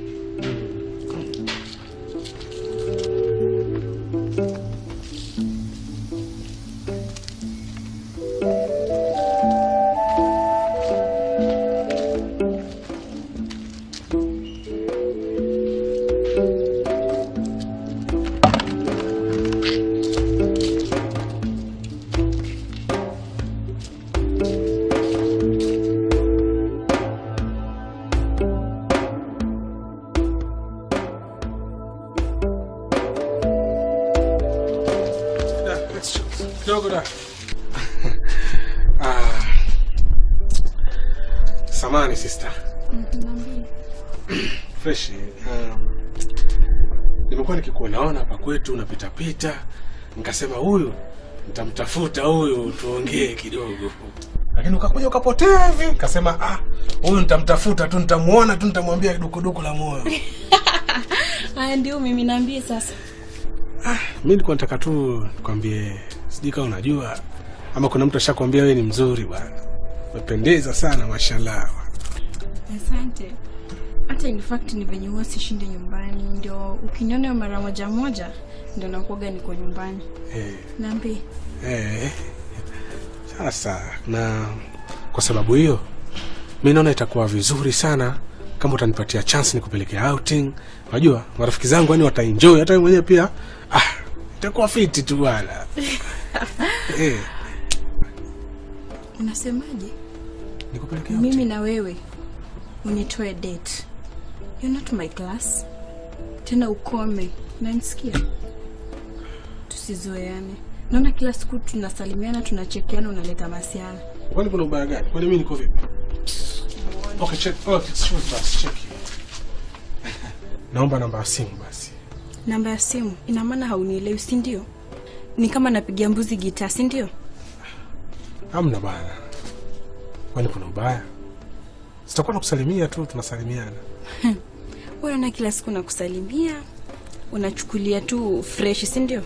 Speaker 1: Kidogo da. Samani sister. Fresh. Nimekuwa nikikuona hapa kwetu unapita pita. Nikasema huyu nitamtafuta huyu tuongee kidogo. Lakini ukakuja ukapotea hivi. Nikasema huyu nitamtafuta tu, nitamuona tu, nitamwambia dukuduku la moyo.
Speaker 2: Haya ndio mimi niambie sasa.
Speaker 1: Mimi nilikuwa nataka tu nikwambie, sijui kama unajua ama kuna mtu ashakwambia wewe ni mzuri bwana. Umependeza sana mashallah.
Speaker 2: Asante. Hata in fact ni venye huwa sishinde nyumbani, ndio ukiniona mara moja ndio nakuaga niko nyumbani. Niambie.
Speaker 1: Sasa na kwa sababu hiyo mimi naona itakuwa vizuri sana kama utanipatia chance nikupeleke outing. Unajua marafiki zangu yani wataenjoy, hata wewe mwenyewe pia itakuwa fiti tu bwana.
Speaker 2: Unasemaje?
Speaker 1: Nikupeleke
Speaker 2: mimi na wewe unitoe date. You're not my class. Tena ukome. Unanisikia? Tusizoeane. Naona kila siku tunasalimiana, tunachekiana, unaleta masiana.
Speaker 1: Kwani kuna ubaya gani? Kwani mimi niko vipi? Okay, check. It's short bus, check. Naomba namba ya simu basi.
Speaker 2: Namba ya simu? Ina maana haunielewi, si ndio? Ni kama napigia mbuzi gitaa, si ndio?
Speaker 1: Hamna bana. Kwani kuna ubaya? Sitakuwa nakusalimia tu, tunasalimiana.
Speaker 2: Wewe na kila siku nakusalimia, unachukulia tu fresh, si ndio?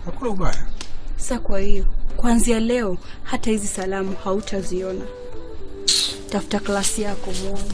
Speaker 1: Hakuna ubaya.
Speaker 2: Sasa kwa hiyo, kuanzia leo hata hizi salamu hautaziona. Tafuta klasi yako muone.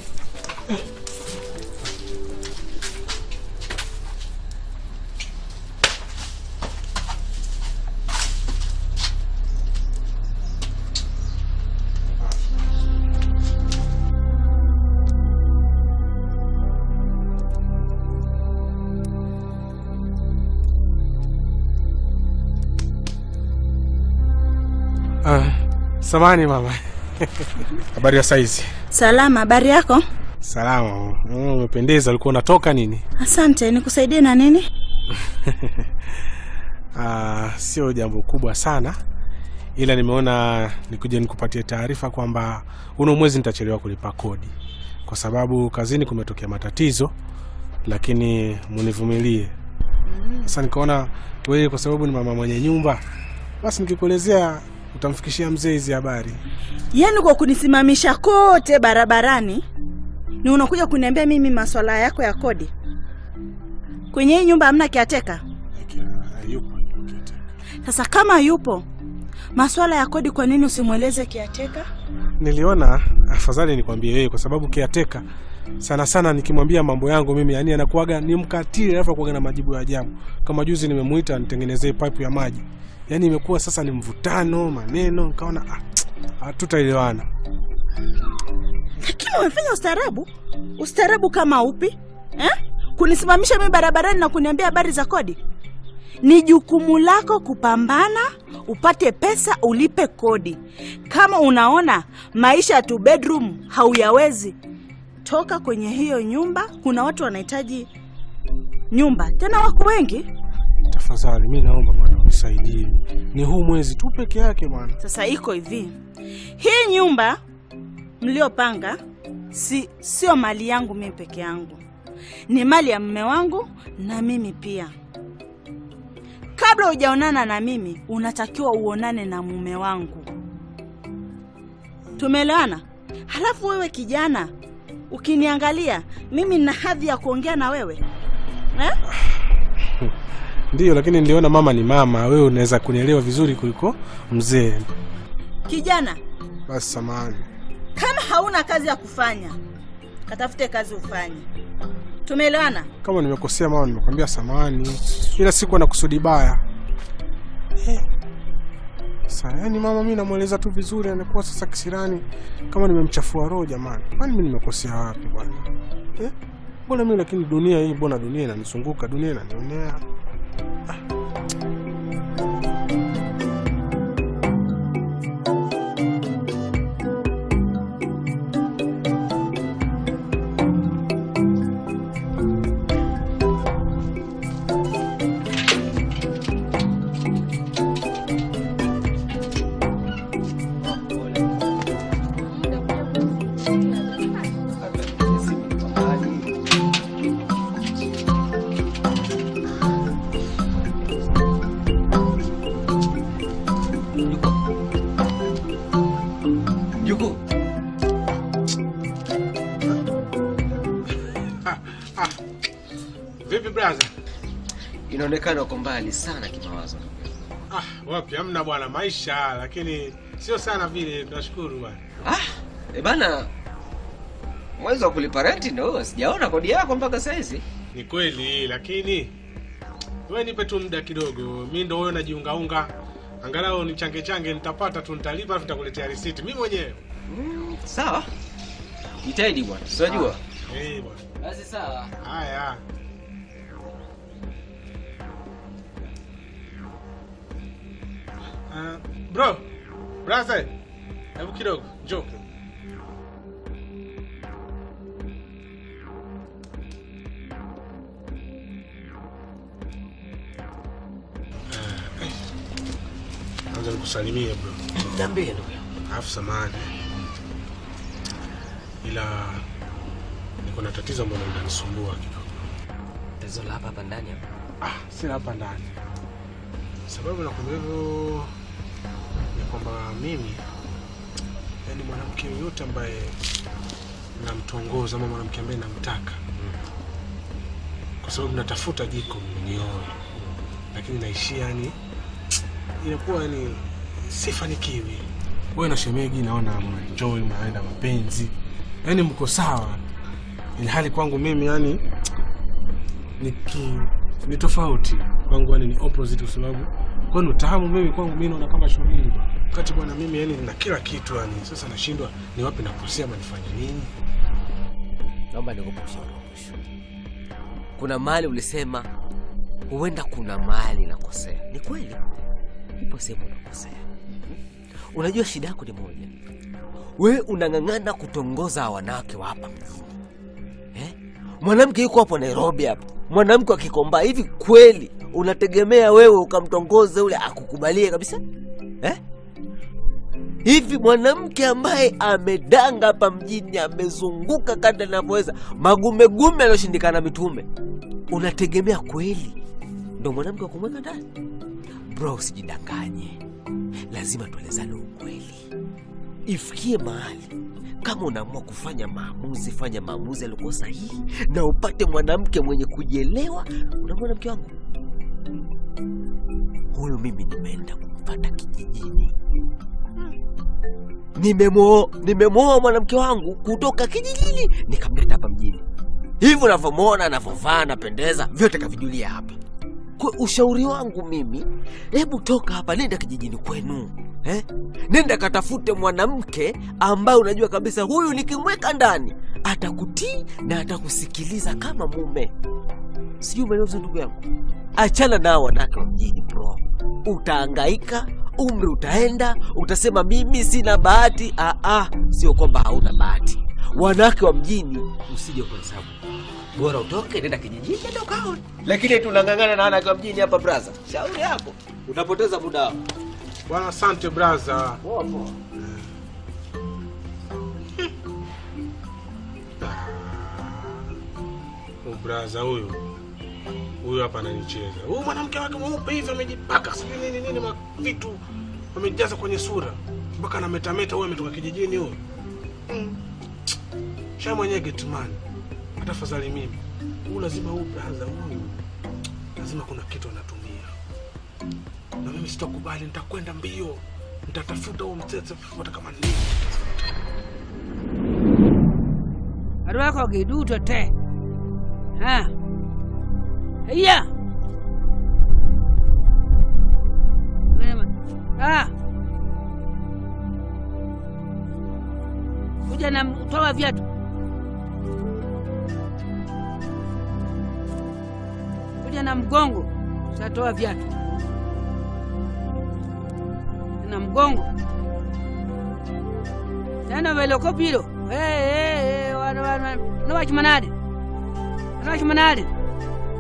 Speaker 1: Samani mama. Habari ya saizi?
Speaker 5: Salama, habari yako?
Speaker 1: Salama. Umependeza, ulikuwa unatoka nini?
Speaker 5: Asante, nikusaidie na nini?
Speaker 1: Sio jambo kubwa sana. Ila nimeona nikuje nikupatie taarifa kwamba uno mwezi nitachelewa kulipa kodi. Kwa sababu kazini kumetokea matatizo, lakini munivumilie. Sasa nikaona wewe kwa sababu ni mama mwenye nyumba, basi nikikuelezea utamfikishia mzee hizi habari.
Speaker 5: Yaani kwa kunisimamisha kote barabarani ni unakuja kuniambia mimi masuala yako ya kodi? Kwenye hii nyumba hamna kiateka?
Speaker 1: Yupo.
Speaker 5: Sasa kama yupo, masuala ya kodi kwa nini usimweleze kiateka?
Speaker 1: Niliona afadhali nikwambie wewe kwa sababu kiateka sana sana nikimwambia mambo yangu mimi yani anakuaga ni mkatili, alafu kuaga na majibu ya ajabu. Kama juzi nimemuita nitengenezee pipe ya maji. Yaani imekuwa sasa ni mvutano, maneno, nikaona hatutaelewana.
Speaker 5: Lakini umefanya ustaarabu? Ustaarabu kama upi? Kunisimamisha mimi barabarani na kuniambia habari za kodi? Ni jukumu lako kupambana, upate pesa, ulipe kodi. Kama unaona maisha tu bedroom hauyawezi, toka kwenye hiyo nyumba. Kuna watu wanahitaji nyumba, tena wako wengi.
Speaker 1: Tafadhali mimi naomba bwana unisaidie. Ni huu mwezi tu peke yake bwana.
Speaker 5: Sasa iko hivi. Hii nyumba mliopanga sio mali yangu mimi peke yangu. Ni mali ya mume wangu na mimi pia. Kabla hujaonana na mimi, unatakiwa uonane na mume wangu. Tumeelewana? Halafu wewe kijana, ukiniangalia, mimi nina hadhi ya kuongea na wewe?
Speaker 1: Ndio, lakini niliona mama ni mama, wewe unaweza kunielewa vizuri kuliko mzee.
Speaker 5: Kijana,
Speaker 1: basi samahani.
Speaker 5: Kama hauna kazi ya kufanya, katafute kazi ufanye. Tumeelewana?
Speaker 1: Kama nimekosea mama, nimekwambia samahani. Ila siku na kusudi baya. Sasa yani mama mimi namueleza tu vizuri, anakuwa sasa kisirani kama nimemchafua roho jamani. Kwani mimi nimekosea wapi bwana? Mbona mimi lakini dunia hii, mbona dunia inanizunguka, dunia inanionea. Vipi brother?
Speaker 6: Inaonekana uko mbali sana kimawazo.
Speaker 1: Wapi hamna bwana, maisha lakini sio sana vile, tunashukuru bwana.
Speaker 6: Bana, mwezi wa kulipa rent ndio sijaona kodi yako mpaka sasa hizi.
Speaker 1: Ni kweli, lakini wewe nipe tu muda kidogo. Mimi ndio wewe najiungaunga. Angalau ni change nitapata tu, nitalipa afu nitakuletea receipt mimi mwenyewe.
Speaker 6: Sawa. Jitahidi bwana. Unajua?
Speaker 1: Bwana.
Speaker 6: Basi sawa.
Speaker 1: Haya. Bro, brother, hebu kidogo, njoo. Anza nikusalimie bro.
Speaker 6: Niambie ndugu.
Speaker 1: Alafu samahani. Ila niko na tatizo ambalo linanisumbua kidogo.
Speaker 6: Tatizo la hapa ndani hapa?
Speaker 1: Si hapa ndani. Sababu nakwambia hivyo ni kwamba mimi yani mwanamke yoyote ambaye namtongoza ama mwanamke ambaye namtaka, kwa sababu natafuta jiko nioe, lakini naishia yani inakuwa yani sifanikiwi. Wewe na shemegi naona mnaenjoy, mnaenda mapenzi, yani mko sawa, ili hali kwangu mimi yani ni tofauti. Kwangu yani ni opposite, kwa sababu kwani utahamu mimi kwangu mimi naona kama shughuli. Wakati bwana mimi yani nina kila kitu yani, sasa nashindwa ni wapi nakosea ama nifanye nini.
Speaker 6: Naomba nikupe ushauri. Kuna mahali ulisema huenda kuna mahali nakosea. Ni kweli. Ipo sehemu nakosea. Unajua shida yako ni moja. Wewe unang'ang'ana kutongoza wanawake wa hapa mjini. Mwanamke yuko hapo Nairobi hapa. Mwanamke akikomba hivi kweli unategemea wewe ukamtongoze ule akukubalie kabisa? Hivi mwanamke ambaye amedanga hapa mjini, amezunguka kadri anavyoweza, magumegume aloshindikana mitume, unategemea kweli ndo mwanamke wa kumweka ndani? Bro, usijidanganye. Lazima tuelezane ukweli. Ifikie mahali kama unaamua kufanya maamuzi, fanya maamuzi yalikuwa sahihi na upate mwanamke mwenye kujielewa. Una mwanamke wangu huyu mimi nimeenda kumpata kijijini. Nimemoa mwanamke wangu kutoka kijijini nikamleta hapa mjini. Hivi unavyomuona, anavyovaa, anapendeza, vyote kavijulia hapa. Kwa ushauri wangu mimi, hebu toka hapa, nenda kijijini kwenu. Nenda katafute mwanamke ambaye unajua kabisa huyu nikimweka ndani atakutii na atakusikiliza kama mume. Sijui umeelewa ndugu yangu? Achana nao wanawake wa mjini bro. Utahangaika, umri utaenda, utasema mimi sina bahati. Sio kwamba hauna bahati. Wanawake wa mjini usije kwa hesabu. Bora utoke, nenda kijijini, nenda ukaone. Lakini tunangangana na wanawake wa mjini hapa brother. Shauri yako. Utapoteza muda wako.
Speaker 1: Bwana asante brother.
Speaker 6: Poa poa.
Speaker 1: Brother huyu hapa ananicheza. Huyu mwanamke wake mweupe hivi amejipaka sijui nini vitu amejaza kwenye sura. Mpaka anametameta huyu ametoka kijijini huyu. Sha mwenyewe getman. Atafadhali mimi. Huyu lazima brother huyu. Lazima kuna kitu anatumia. Na mimi sitakubali, nitakwenda mbio. Nitatafuta huo mtete hata kama nini.
Speaker 7: Arwako giduto te. Iya. Kuja na toa viatu. Kuja na mgongo. Satoa viatu. Na mgongo. Tena velo kopilo. Wana. Nawachimanade.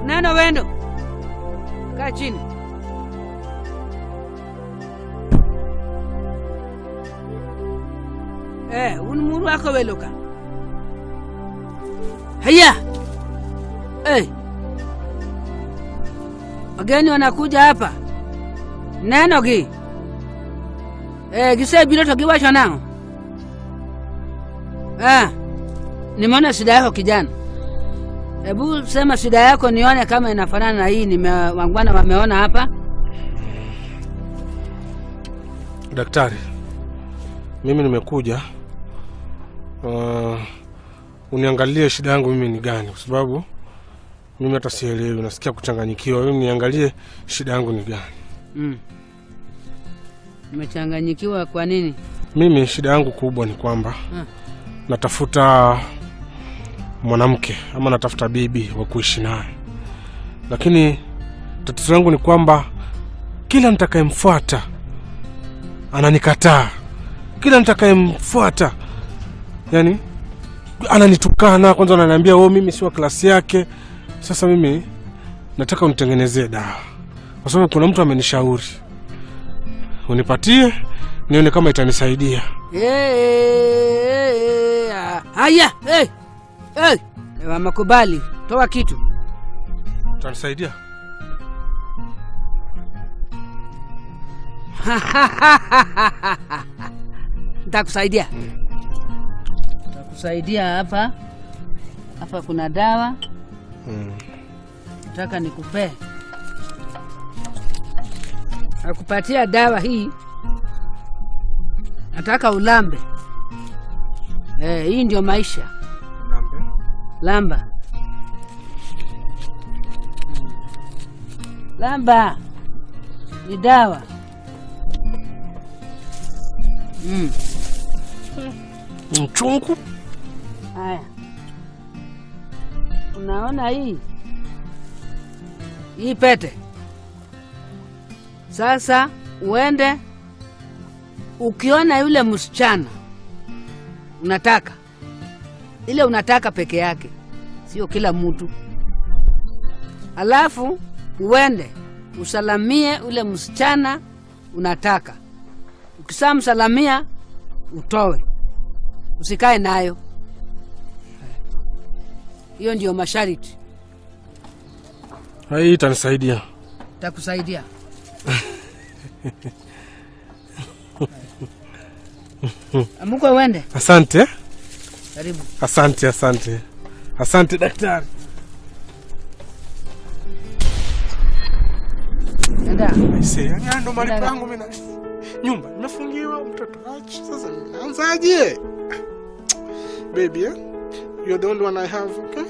Speaker 7: Neno wendo. Kaa chini. Unumuru wako weloka. Haya. Wageni wanakuja hapa. Neno gi. Gise bilo togiwacho nao. Nimeona shida yako kijana. Hebu sema shida yako nione kama inafanana na hii wangwana wameona hapa.
Speaker 1: Daktari, mimi nimekuja uniangalie shida yangu mimi ni gani, kwa sababu mimi hata sielewi, nasikia kuchanganyikiwa. Wewe niangalie shida yangu ni gani.
Speaker 7: Umechanganyikiwa kwa nini?
Speaker 1: Mimi shida yangu kubwa ni kwamba natafuta mwanamke ama natafuta bibi wa kuishi naye. Lakini tatizo langu ni kwamba kila nitakayemfuata ananikataa. Kila nitakayemfuata yani ananitukana, kwanza ananiambia mimi si wa klasi yake. Sasa mimi nataka unitengenezee dawa, kwa sababu kuna mtu amenishauri. Unipatie nione kama itanisaidia.
Speaker 7: Haya, wamakubali. Toa kitu.
Speaker 1: Utanisaidia?
Speaker 7: Nitakusaidia. Nitakusaidia hapa. Hapa kuna dawa. Nataka nikupe. Nakupatia dawa hii. Nataka ulambe. Hii ndio maisha. Lamba. Lamba. Ni dawa.
Speaker 1: Mchungu.
Speaker 7: Haya. Unaona hii? Hii pete. Sasa uende ukiona yule msichana unataka. Ile unataka peke yake. Sio kila mtu. Alafu uende usalamie ule msichana unataka. Ukisamsalamia utoe. Usikae nayo. Hiyo ndio masharti.
Speaker 1: Hii itanisaidia.
Speaker 7: takusaidia. Amuka uende.
Speaker 1: Asante.
Speaker 7: Karibu.
Speaker 1: Asante daktari.
Speaker 7: Nenda.
Speaker 1: Ndo mali pangu mimi. Nyumba nimefungiwa, mtoto achi. Sasa naanzaje? Baby, you're the only one I have, okay?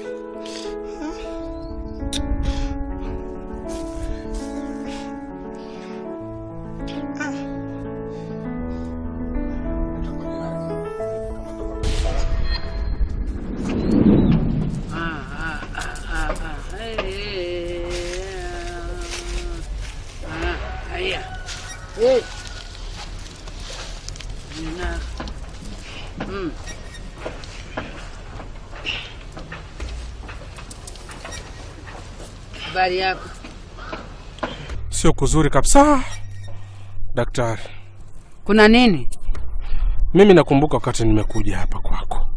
Speaker 7: Habari yako?
Speaker 1: Sio kuzuri kabisa daktari.
Speaker 7: Kuna nini?
Speaker 1: Mimi nakumbuka wakati nimekuja hapa kwako,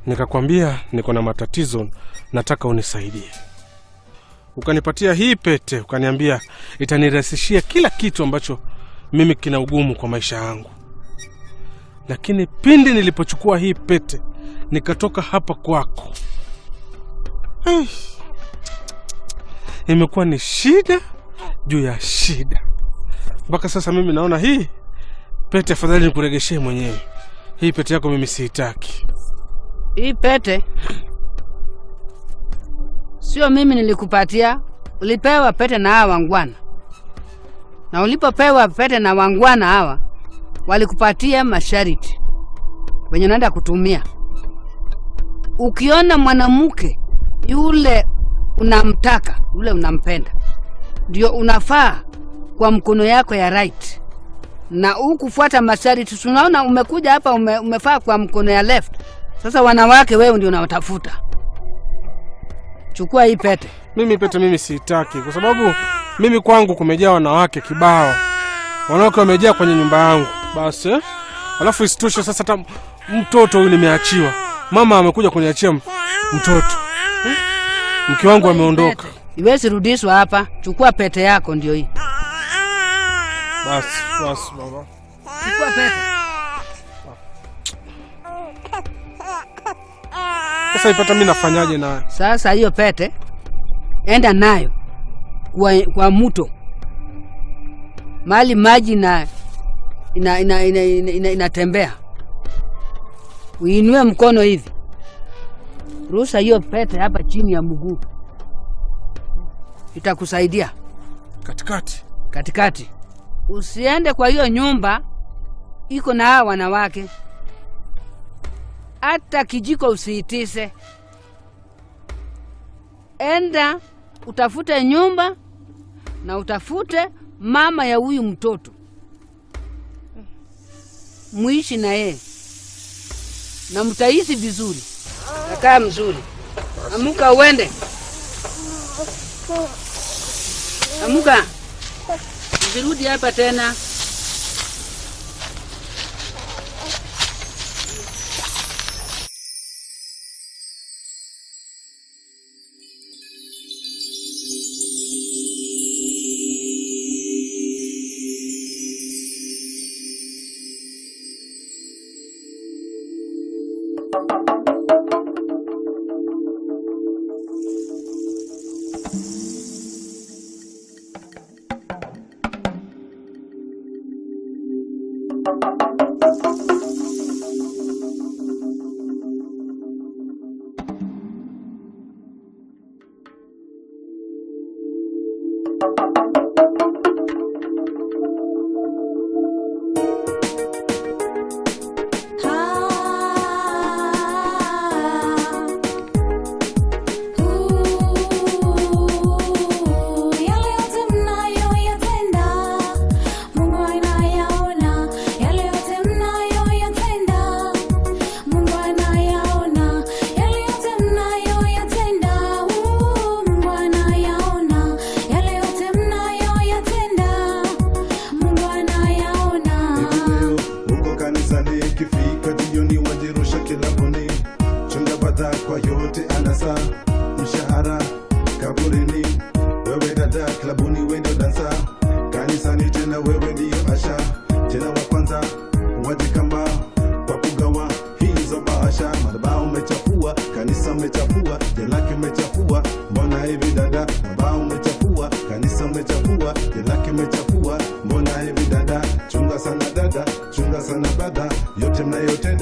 Speaker 1: nikakwambia niko na matatizo, nataka unisaidie. Ukanipatia hii pete, ukaniambia itanirahisishia kila kitu ambacho mimi kina ugumu kwa maisha yangu. Lakini pindi nilipochukua hii pete nikatoka hapa kwako, imekuwa ni shida juu ya shida. Mpaka sasa mimi naona hii pete afadhali nikuregeshee mwenyewe. Hii pete yako mimi siitaki.
Speaker 7: Hii pete sio mimi nilikupatia, ulipewa pete na hawa wangwana. Na ulipopewa pete na wangwana hawa, walikupatia masharti wenye unaenda kutumia. Ukiona mwanamke yule unamtaka, yule unampenda, ndio unafaa kwa mkono yako ya right. Na ukufuata masharti, tunaona umekuja hapa umefaa kwa mkono ya left. Sasa wanawake wewe ndio unawatafuta. Chukua hii pete.
Speaker 1: Mimi pete mimi siitaki kwa sababu mimi kwangu kumejaa wanawake kibao. Wanawake wamejaa kwenye nyumba yangu. Basi alafu isitoshe sasa hata mtoto huyu nimeachiwa. Mama amekuja kuniachia mtoto. Mke wangu ameondoka.
Speaker 7: Iwezi rudishwa hapa. Chukua pete yako ndio hii.
Speaker 1: Basi baba.
Speaker 7: Chukua pete.
Speaker 1: Sasa ipata mimi nafanyaje nayo?
Speaker 7: Sasa hiyo pete enda nayo kwa mto. Mali maji na inatembea. Uinue mkono hivi. Rusha hiyo pete hapa chini ya mguu. Itakusaidia. Katikati. Usiende kwa hiyo nyumba iko na hawa wanawake. Hata kijiko usiitise. Enda utafute nyumba na utafute mama ya huyu mtoto. Muishi na yeye. Na mtaishi vizuri. Nakaa mzuri. Amuka uende. Amuka. Usirudi hapa tena.
Speaker 8: Kwa yote anasa mshahara kaburini, wewe dada, klabuni wewe ndio dansa, kanisani tena wewe ndio asha, tena wa kwanza wajikamba kwa kugawa hizo bahasha. Madhabahu umechafua, kanisa umechafua, jelaki umechafua, mbona hivi dada? Madhabahu umechafua, kanisa umechafua, jelaki umechafua, mbona hivi dada? Chunga sana dada, chunga sana brother, yote mnayotenda